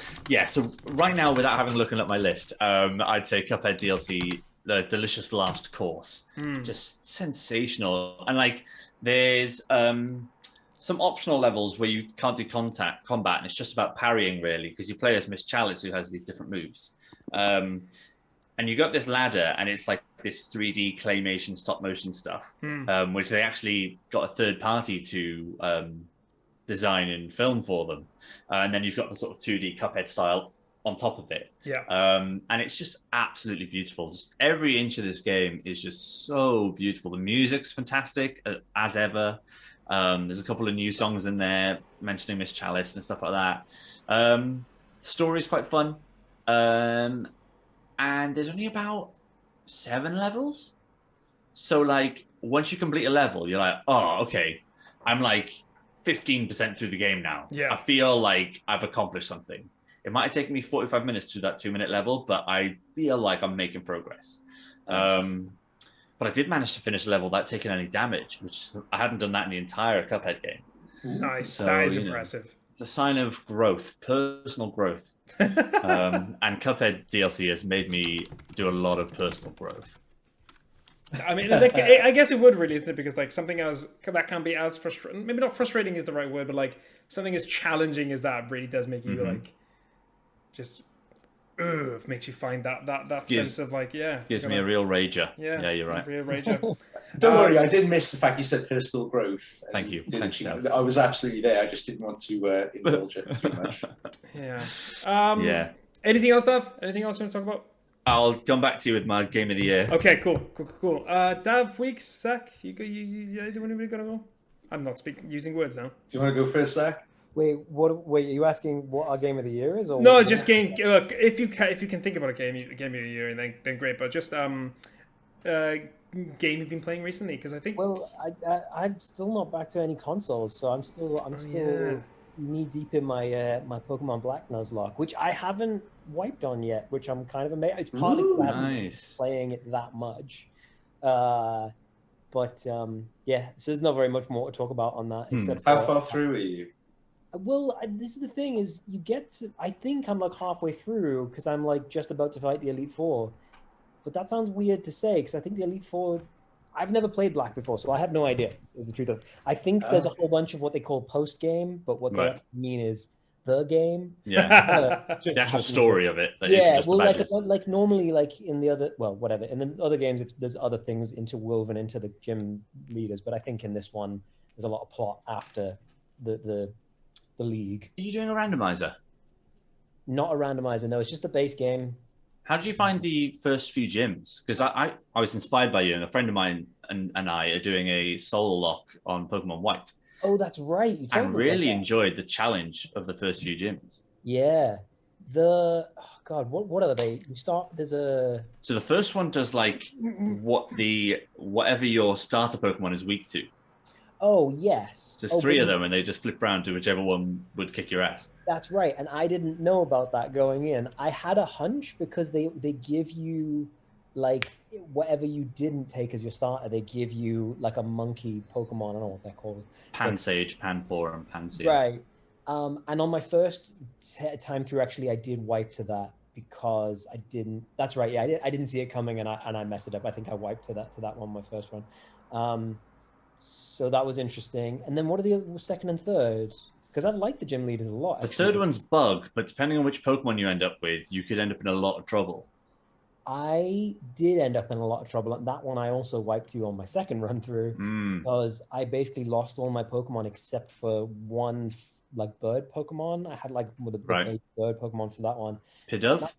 right now, without having looking at my list, I'd say Cuphead DLC, the Delicious Last Course, just sensational. And like, there's some optional levels where you can't do combat, and it's just about parrying really, because you play as Miss Chalice, who has these different moves. And you go up this ladder, and it's like this 3D claymation stop motion stuff, which they actually got a third party to design and film for them. And then you've got the sort of 2D Cuphead style on top of it. Yeah. And it's just absolutely beautiful. Just every inch of this game is just so beautiful. The music's fantastic, as ever. There's a couple of new songs in there mentioning Miss Chalice and stuff like that. The story's quite fun. And there's only about 7 levels. So, like, once you complete a level, you're like, oh, okay, I'm like 15% through the game now. Yeah. I feel like I've accomplished something. It might have taken me 45 minutes to do that 2-minute level, but I feel like I'm making progress. But I did manage to finish a level without taking any damage, which I hadn't done that in the entire Cuphead game. Nice. So, that is you know, impressive. it's a sign of growth, personal growth. And Cuphead DLC has made me do a lot of personal growth. I mean, like, I guess it would really, isn't it? Because like something that can be as frustrating. Maybe not frustrating is the right word, but like something as challenging as that really does make you like just makes you find that sense of like gives me a real rager. Yeah, you're right. Real rager. Don't worry, I did miss the fact you said personal growth. Thank you. Thanks, I was absolutely there. I just didn't want to indulge it too much. Yeah. Anything else, Daf? Anything else you want to talk about? I'll come back to you with my game of the year. Okay, cool. Daf Weeks, Zach, you anybody gonna go? I'm not using words now. Do you want to go first, Zach? Wait, are you asking what our game of the year is? Or No, what? just game. Look, if you can think about a game of the year, then great. But just game you've been playing recently, because I think. Well, I'm still not back to any consoles, so I'm still knee deep in my my Pokemon Black Nuzlocke, which I haven't wiped on yet, which I'm kind of amazed. It's partly because I haven't been playing it that much. But so there's not very much more to talk about on that. Except how far through are you? Well, this is the thing: is you get to. I think I'm like halfway through because I'm like just about to fight the Elite Four. But that sounds weird to say because I think the Elite Four. I've never played Black before, so I have no idea. Is the truth of it. I think there's a whole bunch of what they call post game, but what they mean is the game. Yeah, the actual story of it. Just well, like normally, like in the other, well, whatever. In the other games, there's other things interwoven into the gym leaders, but I think in this one, there's a lot of plot after the league. Are you doing a randomizer? Not a randomizer. No, it's just the base game. How did you find the first few gyms? Because I was inspired by you, and a friend of mine and I are doing a solo lock on Pokemon White. Oh, that's right. You I really enjoyed the challenge of the first few gyms. Yeah. What are they? So the first one does like whatever your starter Pokemon is weak to. Oh, yes. There's 3 of them, and they just flip around to whichever one would kick your ass. That's right, and I didn't know about that going in. I had a hunch because they give you, like, whatever you didn't take as your starter, they give you, like, a monkey Pokemon. I don't know what they're called. Pansage, Panpour, and Pansy. Right. And on my first time through, actually, I did wipe to that because I didn't... That's right, yeah, I didn't see it coming, and I messed it up. I think I wiped to that one, my first one. So that was interesting. And then what are the second and third? Because I like the gym leaders a lot. The third one's Bug, but depending on which Pokemon you end up with, you could end up in a lot of trouble. I did end up in a lot of trouble. And that one I also wiped to on my second run through because I basically lost all my Pokemon except for one like bird Pokemon. I had like with a big bird Pokemon for that one. Pidove?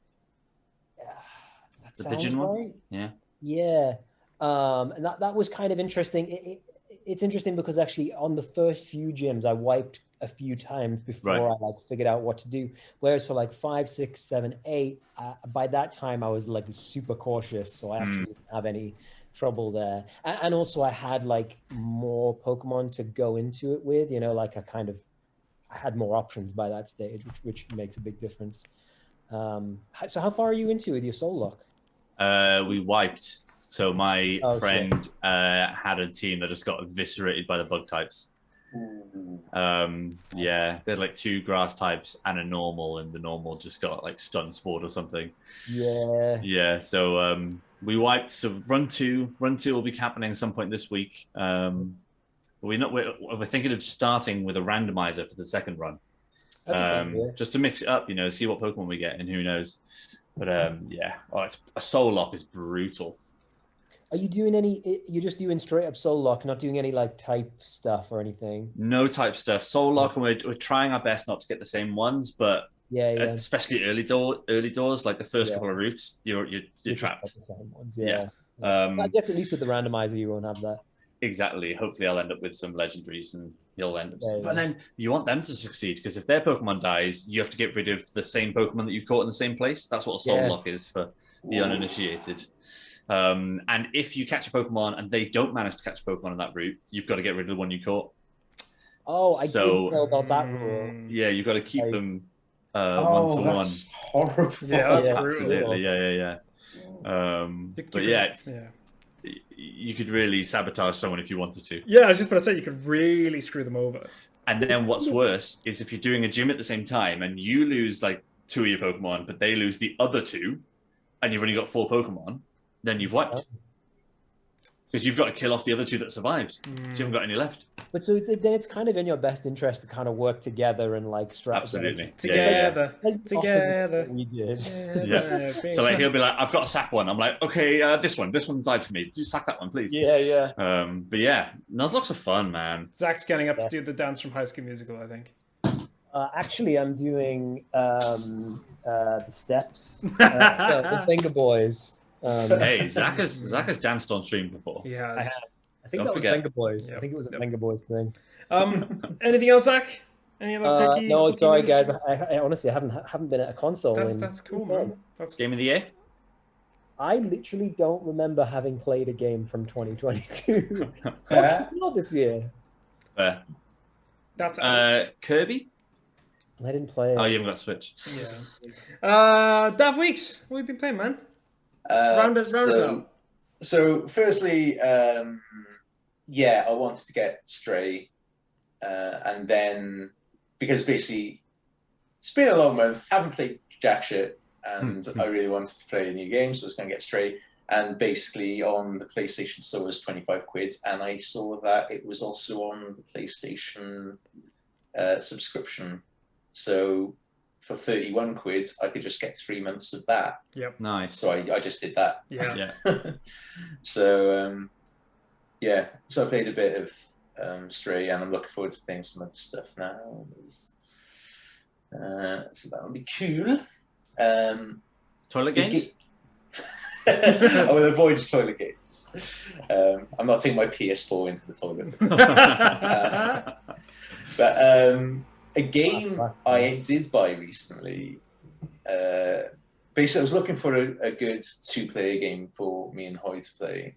That sounds right. One? Yeah. Yeah. And that was kind of interesting. It's interesting because actually on the first few gyms I wiped a few times before I like figured out what to do. Whereas for like 5, 6, 7, 8, by that time I was like super cautious, so I actually didn't have any trouble there. And also I had like more Pokemon to go into it with. You know, like I had more options by that stage, which makes a big difference. So how far are you into with your soul lock? We wiped. So my friend had a team that just got eviscerated by the bug types. They had like 2 grass types and a normal, and the normal just got like stun sport or something. Yeah. So we wiped. So run two will be happening at some point this week. We're thinking of starting with a randomizer for the second run. Just to mix it up, see what Pokemon we get, and who knows. But a soul lock is brutal. Are you doing any? You're just doing straight up soul lock, not doing any like type stuff or anything. No type stuff. Soul lock, and we're trying our best not to get the same ones, but Yeah. especially early doors, like the first Yeah. couple of routes, you're Just trapped. got the same ones. Yeah. I guess at least with the randomizer, you won't have that. Exactly. Hopefully, I'll end up with some legendaries, and you'll end up. Yeah. But then you want them to succeed, because if their Pokemon dies, you have to get rid of the same Pokemon that you've caught in the same place. That's what a soul lock is for the uninitiated. And if you catch a Pokemon and they don't manage to catch a Pokemon on that route, you've got to get rid of the one you caught. Oh, I didn't know about that rule. Yeah, you've got to keep them Oh, 1-to-1. that's horrible. Yeah, that's brutal. Absolutely. Yeah. But yeah, you could really sabotage someone if you wanted to. Yeah, I was just about to say you could really screw them over. And then what's worse is if you're doing a gym at the same time and you lose like 2 of your Pokemon, but they lose the other 2, and you've only got 4 Pokemon, then you've wiped. Because you've got to kill off the other 2 that survived. So you haven't got any left. But so then it's kind of in your best interest to kind of work together and like strategize. Absolutely. Together. Like Together. we did. Yeah. So like he'll be like, I've got to sack one. I'm like, okay, this one died for me. You sack that one, please. Yeah. But yeah, Nuzlockes are fun, man. Zach's getting up to do the dance from High School Musical, I think. Actually, I'm doing the steps. The Finger Boys. Hey, Zach has danced on stream before. He has. I think Don't that forget. was Finger Boys. Yep. I think it was a Finger Boys thing. Anything else, Zach? Any other quickie? No, quickie sorry news? guys. I honestly haven't been at a console. That's cool, man. That's Game of the year? I literally don't remember having played a game from 2022. Not this year. that's Kirby? I didn't play it. Oh, you haven't got Switch. yeah. Daf Weeks. What have you been playing, man? Round us out. So firstly, I wanted to get Stray, and then because basically it's been a long month, haven't played jack shit, and I really wanted to play a new game, so I was going to get Stray. And basically on the PlayStation Store was 25 quid, and I saw that it was also on the PlayStation subscription. So for 31 quid, I could just get 3 months of that. Yep. Nice. So I just did that. Yeah. So so I played a bit of Stray, and I'm looking forward to playing some other stuff now. So that'll be cool. Toilet games? I will avoid toilet games. I'm not taking my PS4 into the toilet. But a game I did buy recently. Basically, I was looking for a good 2-player game for me and Hoy to play,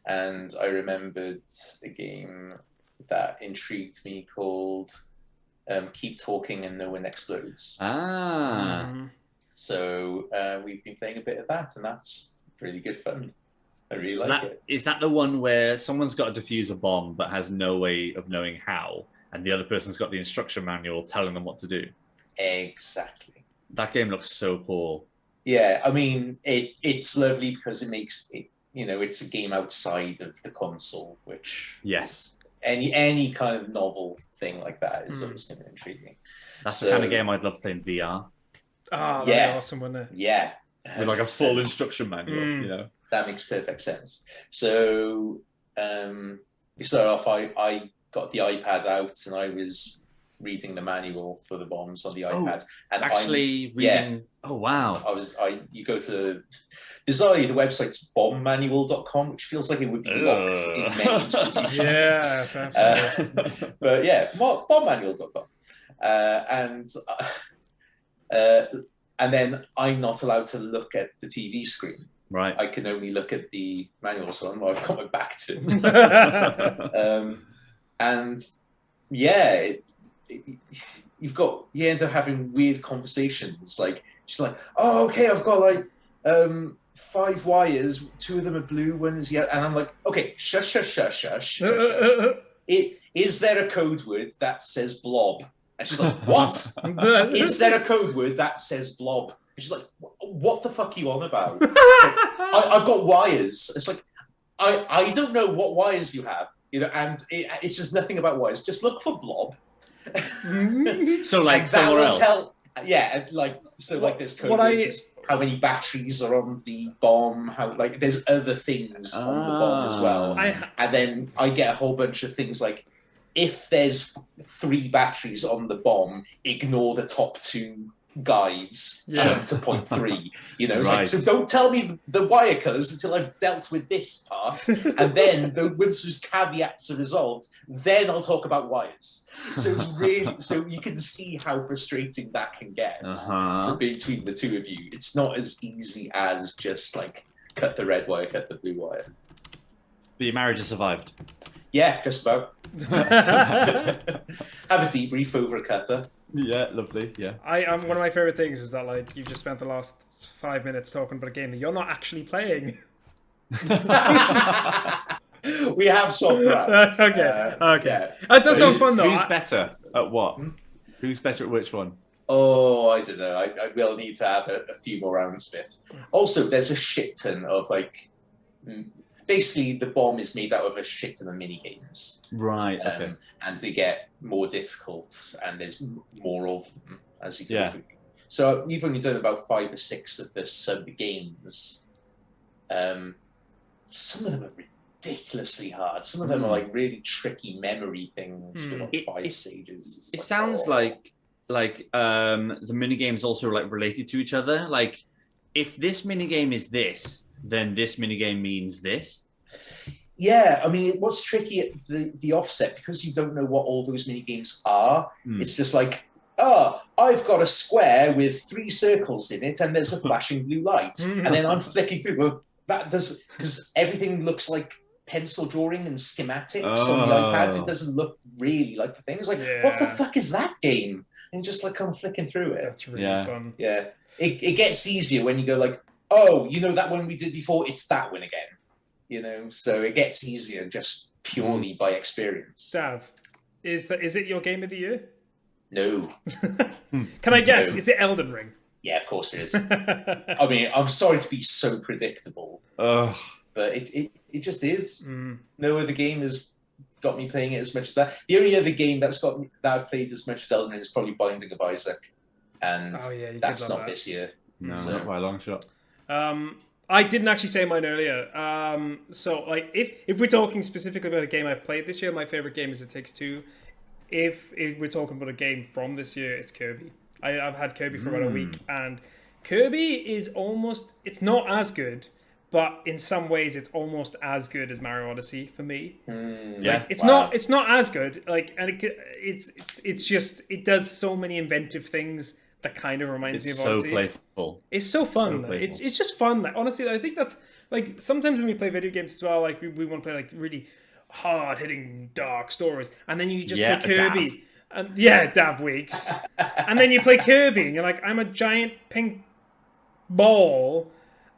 and I remembered a game that intrigued me called Keep Talking and No One Explodes. So we've been playing a bit of that, and that's really good fun. I really like it. Is that the one where someone's got to defuse a bomb but has no way of knowing how, and the other person's got the instruction manual telling them what to do? Exactly. That game looks so cool. Yeah, I mean, it's lovely because it makes it, it's a game outside of the console, which any kind of novel thing like that is always going to intrigue me. That's the kind of game I'd love to play in VR. Oh, that'd be awesome, wouldn't it? Yeah. With like a full instruction manual, That makes perfect sense. So we started off, I got the iPad out and I was reading the manual for the bombs on the iPad. And reading. Oh, wow. You go to, bizarrely, the website's bombmanual.com, which feels like it would be locked in many institutions. Yeah. But yeah, bombmanual.com. And then I'm not allowed to look at the TV screen. Right. I can only look at the manual, so I've got my back to it. And yeah, you end up having weird conversations. Like she's like, "Oh, okay, I've got like 5 wires. 2 of them are blue, 1 is yellow." And I'm like, "Okay, shush. Is there a code word that says blob?" And she's like, "What? Is there a code word that says blob?" And she's like, "What the fuck are you on about?" I've got wires. It's like, I don't know what wires you have, and it's just nothing about wires. Just look for blob. So like somewhere else. Yeah, like there's code what words, is how many batteries are on the bomb, how like there's other things on the bomb as well. And then I get a whole bunch of things like if there's 3 batteries on the bomb, ignore the top 2 guides to point 3. You know, it's like, so don't tell me the wire colours until I've dealt with this part, and then once those caveats are resolved, then I'll talk about wires. So it's really so you can see how frustrating that can get between the two of you. It's not as easy as just like cut the red wire, cut the blue wire. But your marriage has survived. Yeah, just about. Have a debrief over a cuppa. Yeah, lovely. Yeah. One of my favorite things is that like you've just spent the last 5 minutes talking about a game that you're not actually playing. We have swapped around. That's okay. Okay. That does sound fun though. Who's better at what? Who's better at which one? Oh, I don't know. I will need to have a few more rounds of it. Also, there's a shit ton of like. Basically, the bomb is made out of a shit ton of mini games. Right. Okay. And they get more difficult, and there's more of them as you go through. So we've only done about 5 or 6 of the sub games. Some of them are ridiculously hard. Some of them are like really tricky memory things with like 5 stages. It sounds like the mini games also like related to each other. Like if this mini game is this, then this mini game means this. Yeah, I mean, what's tricky at the offset, because you don't know what all those mini games are, it's just like, I've got a square with 3 circles in it and there's a flashing blue light. And then I'm flicking through, well, that does, because everything looks like pencil drawing and schematics on the iPad. It doesn't look really like the thing. It's like, what the fuck is that game? And just like I'm flicking through it. That's really fun. Yeah. It gets easier when you go like, oh, you know that one we did before? It's that one again. You know, so it gets easier just purely by experience. Dav, is it your game of the year? No. Can I guess? No. Is it Elden Ring? Yeah, of course it is. I mean, I'm sorry to be so predictable, but it just is. No other game has got me playing it as much as that. The only other game that I've played as much as Elden Ring is probably Binding of Isaac, and that's not this year. No, not by a long shot. I didn't actually say mine earlier. So, like, if we're talking specifically about a game I've played this year, my favorite game is It Takes Two. If we're talking about a game from this year, it's Kirby. I've had Kirby for about a week, and Kirby is it's not as good, but in some ways it's almost as good as Mario Odyssey for me. It's not as good. Like, and it's just, it does so many inventive things that kind of reminds me of Odyssey. It's so playful. It's so fun. It's just fun. Like, honestly, I think that's like sometimes when we play video games as well, like we want to play like really hard hitting dark stories, and then you just play Kirby. And Daf Weeks. And then you play Kirby and you're like, I'm a giant pink ball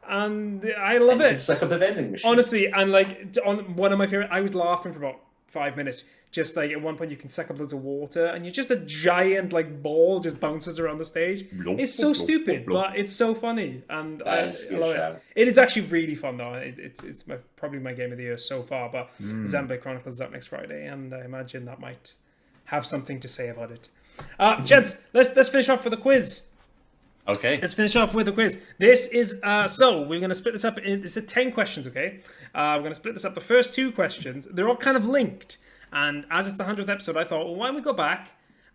and I love it. It's like a vending machine. Honestly, and like on one of my favorite, I was laughing for about 5 minutes. Just like at one point you can suck up loads of water and you're just a giant like ball just bounces around the stage. It's so stupid, but it's so funny, and I love it. It is actually really fun though. It's probably my game of the year so far. But Xenoblade Chronicles is up next Friday, and I imagine that might have something to say about it. Gents, let's finish off with a quiz. Okay. Let's finish off with a quiz. This is, so we're going to split this up. It's 10 questions, okay? We're going to split this up. The first 2 questions, they're all kind of linked. And as it's the 100th episode, I thought, well, why don't we go back?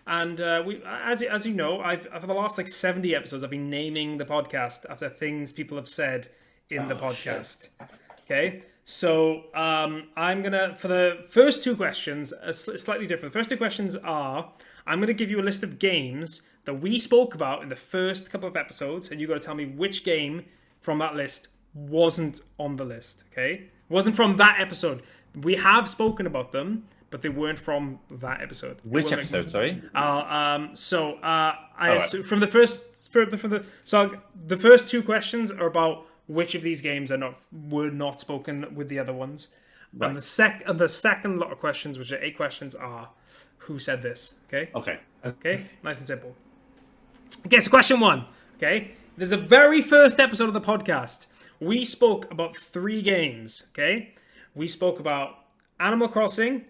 And as you know, for the last like 70 episodes, I've been naming the podcast after things people have said in the podcast. Shit. Okay? So I'm going to, for the first 2 questions, slightly different. The first 2 questions are, I'm going to give you a list of games that we spoke about in the first couple of episodes, and you've got to tell me which game from that list wasn't on the list, okay? Wasn't from that episode. We have spoken about them, but they weren't from that episode. Which episode, sorry? So the first 2 questions are about which of these games were not spoken with the other ones. Right. And the second lot of questions, which are 8 questions, are who said this, okay? Okay, nice and simple. Okay, so question 1, okay? There's the very first episode of the podcast. We spoke about 3 games, okay? We spoke about Animal Crossing,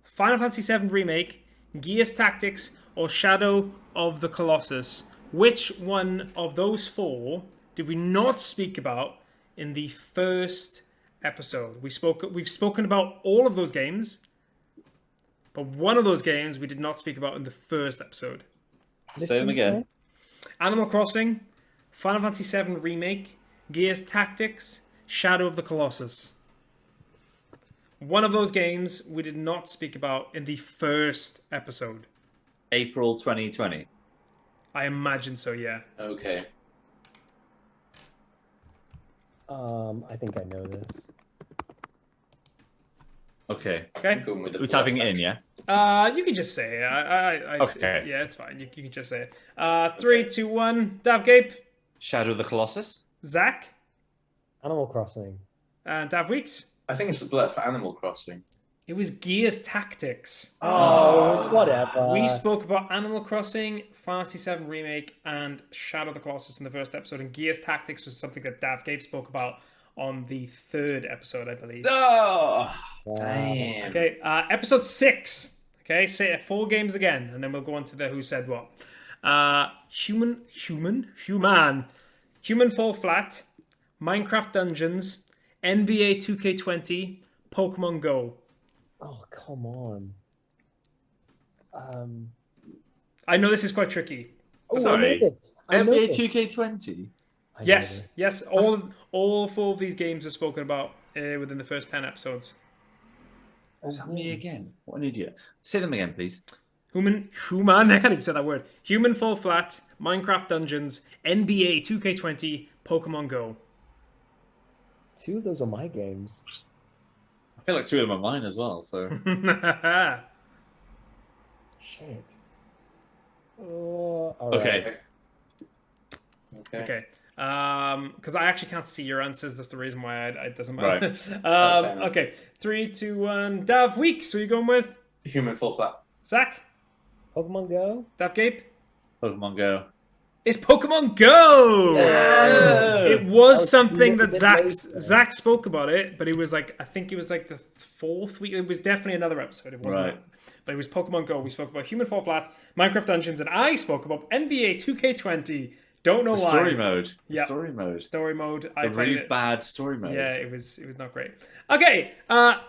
Final Fantasy VII Remake, Gears Tactics, or Shadow of the Colossus. Which one of those four did we not speak about in the first episode? We've spoken about all of those games, but one of those games we did not speak about in the first episode. Say them again. Animal Crossing, Final Fantasy VII Remake, Gears Tactics, Shadow of the Colossus. One of those games we did not speak about in the first episode. April 2020. I imagine so, yeah. Okay. I think I know this. Okay. Okay. I'm going with the We're typing it in, yeah? You can just say it. Okay. Yeah, it's fine. You can just say it. 3, 2, 1. Daf Gape, Shadow of the Colossus? Zach, Animal Crossing. and Daf Weeks. I think it's the blood for Animal Crossing. It was Gears Tactics. Oh, whatever. We spoke about Animal Crossing, Fantasy VII Remake, and Shadow of the Colossus in the first episode, and Gears Tactics was something that Daf Gape spoke about on the third episode, I believe. Oh! Damn. Okay, episode 6. Okay, say it 4 games again, and then we'll go on to the who said what. Human Fall Flat, Minecraft Dungeons, NBA 2K20, Pokemon Go. Oh, come on. I know this is quite tricky. Oh, Sorry. I know this. I know NBA this. 2K20? I know Yes, this. yes. All 4 of these games are spoken about within the first 10 episodes. Is that me again? What an idiot. Say them again, please. Human, I can't even say that word. Human Fall Flat, Minecraft Dungeons, NBA 2K20, Pokemon Go. 2 of those are my games. I feel like 2 of them are mine as well, so... Shit. All right. Okay. Okay. Because I actually can't see your answers. That's the reason why it doesn't matter. Right. Okay. 3, 2, 1. Daf Weeks. Who are you going with? Human Fall Flat. Zach? Pokemon Go? Daf Gape? Pokemon Go. It's Pokemon Go! Yeah. It was was something a that bit Zach later. spoke about it, but it was like, I think it was like the 4th week. It was definitely another episode. It wasn't. Right. But it was Pokemon Go. We spoke about Human Fall Flat, Minecraft Dungeons, and I spoke about NBA 2K20. Don't know The why. story mode. Yeah. Story mode. Story mode. I The played really it. bad story mode. Yeah, it was not great. Okay,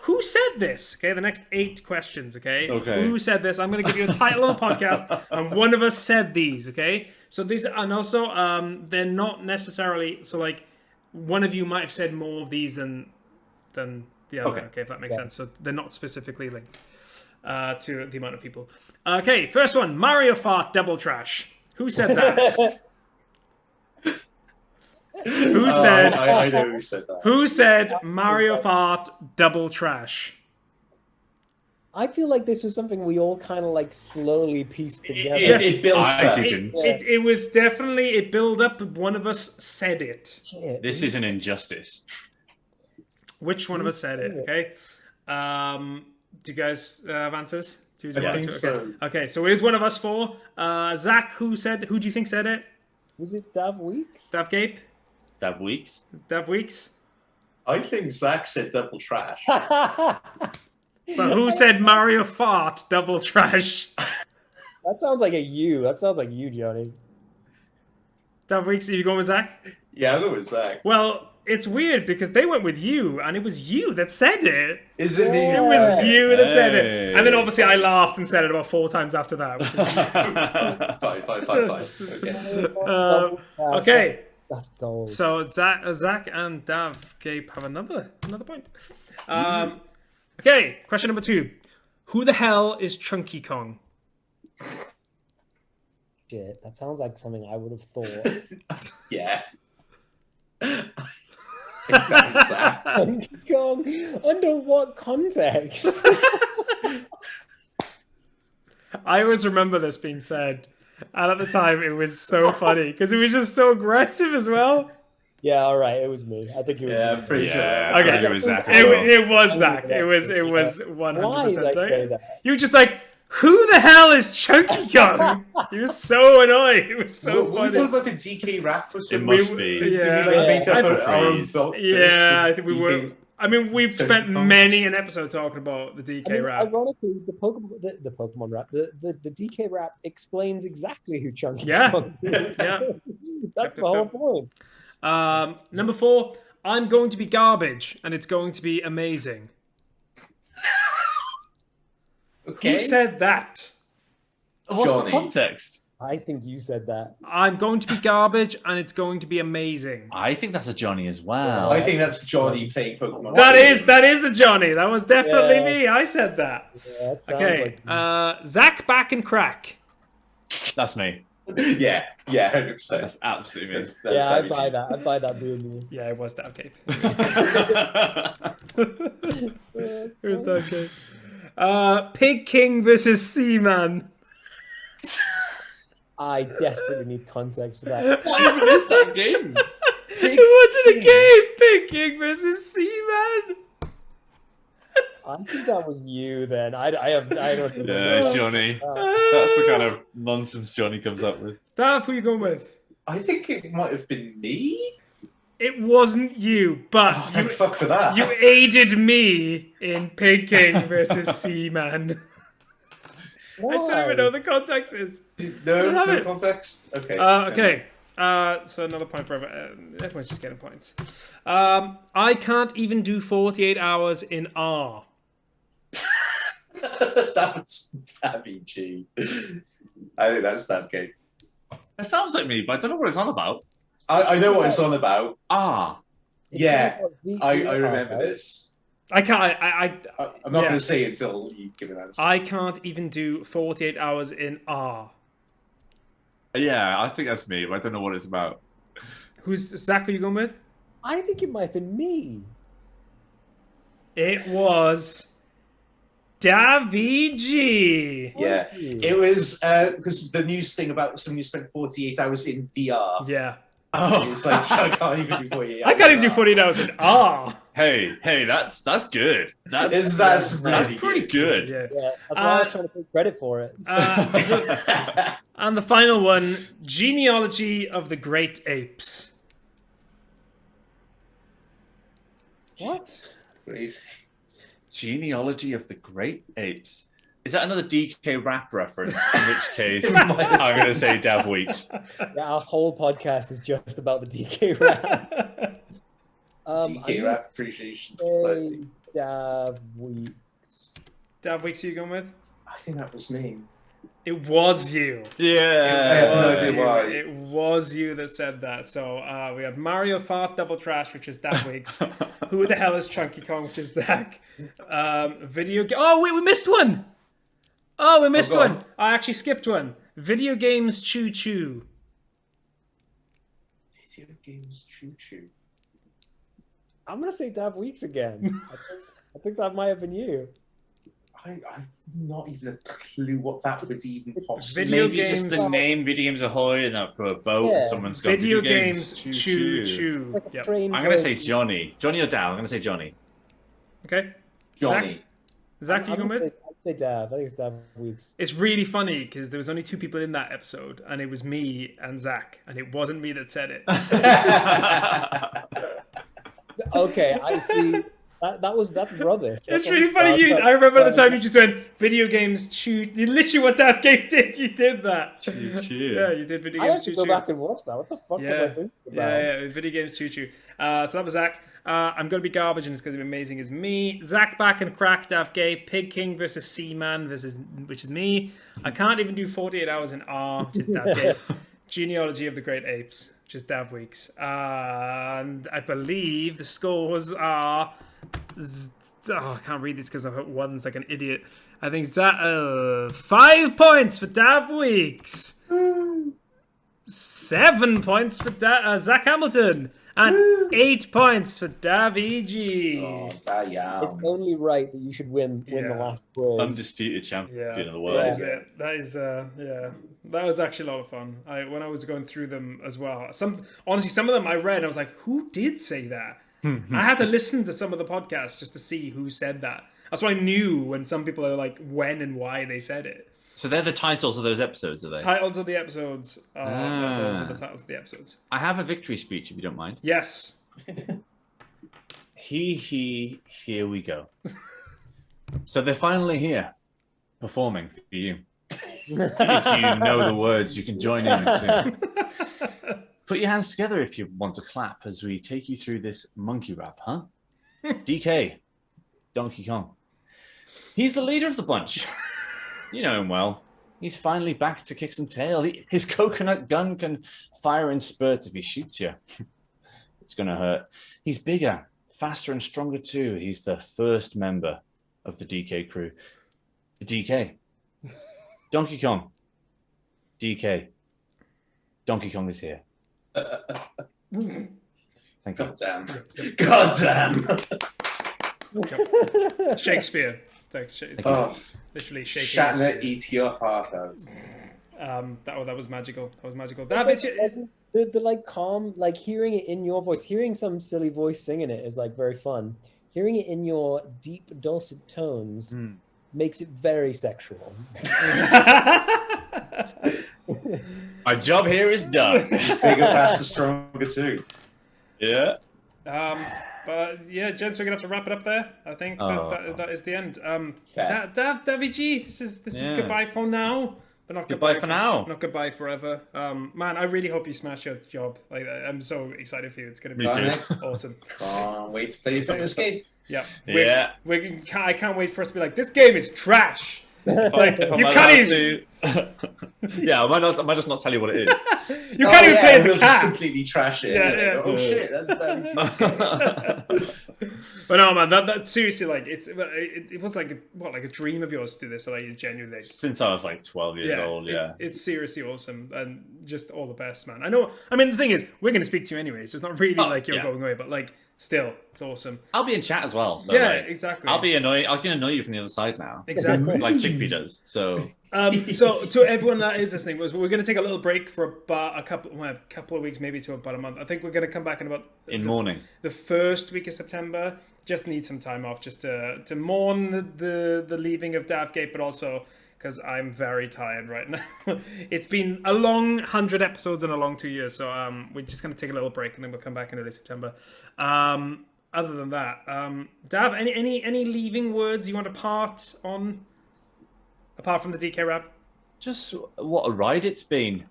who said this? Okay, the next 8 questions, okay? Okay. Who said this? I'm going to give you a title of a podcast, and one of us said these, okay? So these, and also, they're not necessarily, so like, one of you might have said more of these than the other, okay, if that makes sense. So they're not specifically linked to the amount of people. Okay, first one, Mario Fart Double Trash. Who said that? Who said... I know who said that. Who said Mario Fart Double Trash? I feel like this was something we all kind of like slowly pieced together. It built I up. didn't. It was definitely, it built up, but one of us said it. Shit. This is an injustice. Which one of us said it, okay? Do you guys have answers? I think so. Okay, so it is one of us 4. Zach, who do you think said it? Was it Daf Weeks? Daf Gape? Daf Weeks. Daf Weeks? I think Zach said double trash. But who said Mario Fart Double Trash? That sounds like a you. That sounds like you, Jonny. Daf Weeks, are you going with Zach? Yeah, I'll go with Zach. Well, it's weird because they went with you, and it was you that said it. Is it me? It was you that said it. Hey. And then obviously I laughed and said it about 4 times after that. Which is... Fine. Okay. That's gold. So Zach and Dav Gape have another point. Okay, question number 2. Who the hell is Chunky Kong? Shit, that sounds like something I would have thought. Yeah. That was Zach. Donkey Kong? Under what context? I always remember this being said. And at the time, it was so funny because it was just so aggressive as well. Yeah, all right, it was me. I think it was Yeah, me. I'm pretty sure. I Okay. think it was Zach as well. It was Zach. It was 100% Why did I say that? You were just like, who the hell is Chunky Kong? He was so annoying. It was so Were we funny. talking about the DK rap or something? It must be. Did we Yeah. like make up I our own freeze. vote? Yeah, I think we were. I mean, we've spent many an episode talking about the DK rap. Ironically, the Pokemon rap, the DK rap explains exactly who Chunky Yeah. Kong is. Yeah. That's the whole point. Number 4, I'm going to be garbage, and it's going to be amazing. Okay. Who said that? What's Jonny. the context? I think you said that. I'm going to be garbage, and it's going to be amazing. I think that's a Johnny as well. I think that's Jonny playing Pokemon. That is a Johnny. That was definitely Yeah. me. I said that. Yeah, that sounds Okay. like Zach back and crack. That's me. Yeah, 100%. That's absolutely me. That's yeah, I Daf buy Gape. that. I buy that being you. Yeah, it was Daf Gape. Yeah, It was Daf Gape. Pig King versus Seaman. I desperately need context for that. What even is that game? It wasn't a game. Pig King versus Seaman. I think that was you then. I don't even Yeah, know. Johnny. That's the kind of nonsense Johnny comes up with. Daf, who are you going with? I think it might have been me. It wasn't you, but Oh, thank fuck for that. you aided me in Pig King versus Seaman. I don't even know what the context is. No, have no it. context. Okay. Okay. So another point for everyone's just getting points. I can't even do 48 hours in R. That was Tabby G. I think that's Daf Gape. It sounds like me, but I don't know what it's on about. I know what it's on about. Ah. It Yeah, sounds like I VTR, remember right? this. I can't. I'm not Yeah. going to say it until you give an answer. I can't even do 48 hours in R. Yeah, I think that's me, but I don't know what it's about. Who's Zach? Are you going with? I think it might have been me. It was Davy G. Yeah, Thank you. it was because the news thing about somebody who spent 48 hours in VR. Yeah. It was like, I can't even do 48 hours. I can't even do 48 hours in R. Hey, that's good. That's That's really pretty good. Yeah. Yeah, that's why I was trying to take credit for it. And the final one, genealogy of the great apes. What? Great. Genealogy of the Great Apes. Is that another DK rap reference? In which case, I'm going to say Daf Weeks. Yeah, our whole podcast is just about the DK rap. TK Rap Appreciation Society. Dav Weeks. Dav Weeks, who you going with? I think that was me. It was you. I have no Was idea you. why. It was you that said that. So we have Mario Fart Double Trash, which is Dav Weeks. Who the hell is Chunky Kong, which is Zach? Oh, wait, we missed one. Oh, we missed go one. on. I actually skipped one. Video games Choo Choo. Video games Choo Choo. I'm gonna say Dav Weeks again. I think that might have been you. I've not even a clue what that would even possibly Video Maybe games- just the name Video Games Ahoy and up for a boat and Yeah. someone's got Video games Choo Choo. Choo. Like a Yep. train I'm going to say version. Johnny. Johnny or Dow? I'm going to say Johnny. Okay. Johnny. Zach, who you going with? I'd say Dav. I think it's Dav Weeks. It's really funny because there was only 2 people in that episode, and it was me and Zach, and it wasn't me that said it. Okay, I see. That's rubbish. It's That's really funny. I remember the time you just went video games Choo. Literally, what Daf Gape did, you did that. Choo choo. Yeah, you did video I have games to Choo go Choo. back and watch that. What the fuck was I thinking about? Yeah, video games Choo Choo. So that was Zach. I'm gonna be garbage, and it's gonna be amazing. Is me, Zach back and crack Daf Gape, Pig King versus Seaman versus which is me. I can't even do 48 hours in R, which is Daf Gape. Genealogy of the Great Apes, which is Dav Weeks. And I believe the scores are. I can't read this because I've hit ones like an idiot. I think 5 points for Dav Weeks, 7 points for Zach Hamilton, and 8 points for Dav EG. Oh, It's damn. only right that you should win the Yeah. last quiz. Undisputed champion of the world. That is it. That is yeah. That was actually a lot of fun. When I was going through them as well. Honestly, some of them I read, and I was like, who did say that? I had to listen to some of the podcasts just to see who said that. That's why I knew when some people are like when and why they said it. So they're the titles of those episodes, are they? Titles of the episodes. Those are the titles of the episodes. I have a victory speech, if you don't mind. Yes. Here we go. So they're finally here, performing for you. If you know the words, you can join in too. Put your hands together if you want to clap as we take you through this monkey rap, huh? DK, Donkey Kong. He's the leader of the bunch. You know him well. He's finally back to kick some tail. His coconut gun can fire in spurts if he shoots you. It's going to hurt. He's bigger, faster, and stronger too. He's the first member of the DK crew. DK. Donkey Kong. DK. Donkey Kong is here. Thank you. God damn. Shakespeare. It's like literally shaking. Shatner, eat your heart out. That was magical. That was magical. The like calm, like hearing it in your voice, hearing some silly voice singing it is like very fun. Hearing it in your deep, dulcet tones makes it very sexual. My job here is done. He's bigger, faster, stronger too. Yeah. But yeah, gents, we're gonna have to wrap it up there. I think that is the end. Davy G, this is goodbye for now, but not goodbye for now. Not goodbye forever. Man, I really hope you smash your job. Like, I'm so excited for you. It's gonna be awesome. Can't wait to play Daf Gape. Yeah. I can't wait for us to be like, this game is trash. Like, you can't even. Yeah, I might just not tell you what it is. You can't even play as a we'll cat. just completely trash it. Yeah. Oh shit, that's them. But no, man, that seriously, like, it was like a dream of yours to do this. So like, it's genuinely since I was like 12 years old. Yeah, it's seriously awesome and just all the best, man. I know. I mean, the thing is, we're going to speak to you anyways. So it's not really like you're going away, but like. Still, it's awesome. I'll be in chat as well. So yeah, exactly. I'll be annoying. I can annoy you from the other side now. Exactly. Like Chickpea does. So, so to everyone that is listening, we're going to take a little break for about a couple of weeks, maybe to about a month. I think we're going to come back in about the first week of September. Just need some time off, just to mourn the leaving of Daf Gape, but also because I'm very tired right now. It's been a long 100 episodes and a long 2 years, so we're just going to take a little break and then we'll come back in early September. Other than that, Dav, any leaving words you want to part on, apart from the DK rap? Just what a ride it's been.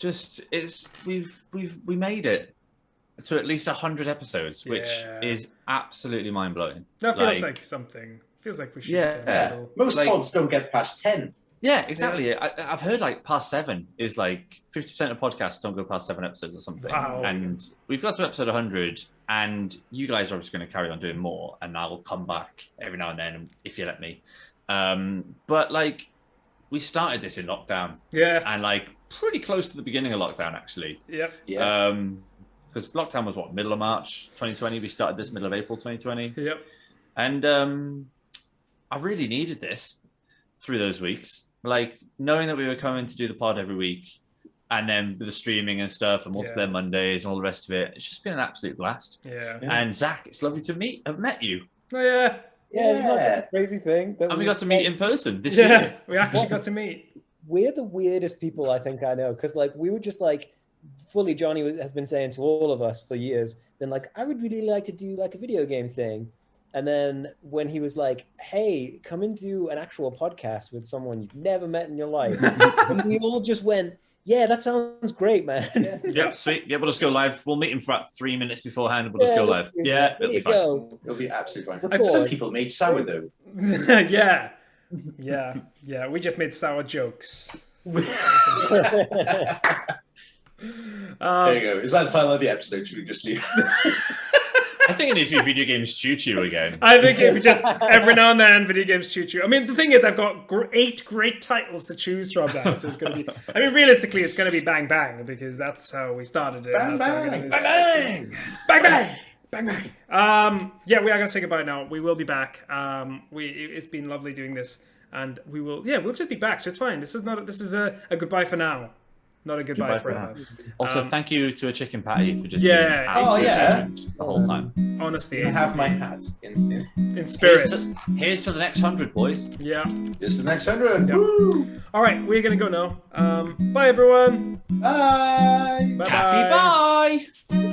We made it to at least 100 episodes, which is absolutely mind blowing. That feels like something. Feels like we should. Yeah. Most pods don't get past 10. Yeah, exactly. Yeah. I've heard like past 7 is like 50% of podcasts don't go past 7 episodes or something. Wow. And we've got to episode 100, and you guys are obviously going to carry on doing more, and I will come back every now and then if you let me. But like, we started this in lockdown. Yeah. And like pretty close to the beginning of lockdown, actually. Yep. Yeah. Because lockdown was middle of March 2020. We started this middle of April 2020. Yep. And I really needed this through those weeks. Like, knowing that we were coming to do the pod every week, and then with the streaming and stuff, and multiplayer Mondays and all the rest of it, it's just been an absolute blast. Yeah. And Zach, it's lovely to have met you. Oh yeah. Yeah, it's not a crazy thing. And we got to meet in person this year. We actually got to meet. We're the weirdest people I think I know, because like we were just like fully. Jonny has been saying to all of us for years. Then like, I would really like to do like a video game thing. And then when he was like, hey, come and do an actual podcast with someone you've never met in your life. And we all just went, yeah, that sounds great, man. Yep, sweet. Yeah, we'll just go live. We'll meet him for about 3 minutes beforehand. We'll just go live. Yeah, it'll be fine. It'll be absolutely fine. Some people made sourdough. Yeah. We just made sour jokes. There you go. Is that the title of the episode? Should we just leave? I think it needs to be Video Games Choo Choo again. I think it would just every now and then Video Games Choo Choo. I mean, the thing is, I've got 8 great titles to choose from now, so it's going to be. I mean, realistically, it's going to be Bang Bang because that's how we started it. Bang Bang, Bang Bang, Bang Bang, Bang Bang. Yeah, we are going to say goodbye now. We will be back. It's been lovely doing this, and we will. Yeah, we'll just be back. So it's fine. This is a goodbye for now. Not a goodbye forever. Also, thank you to a chicken patty for just being legend the whole time. Honestly, I have my hat in spirit. Here's to the next 100, boys. Yeah. Here's the next 100. Yeah. Woo! All right, we're gonna go now. Bye, everyone. Bye. Bye. Catty, bye.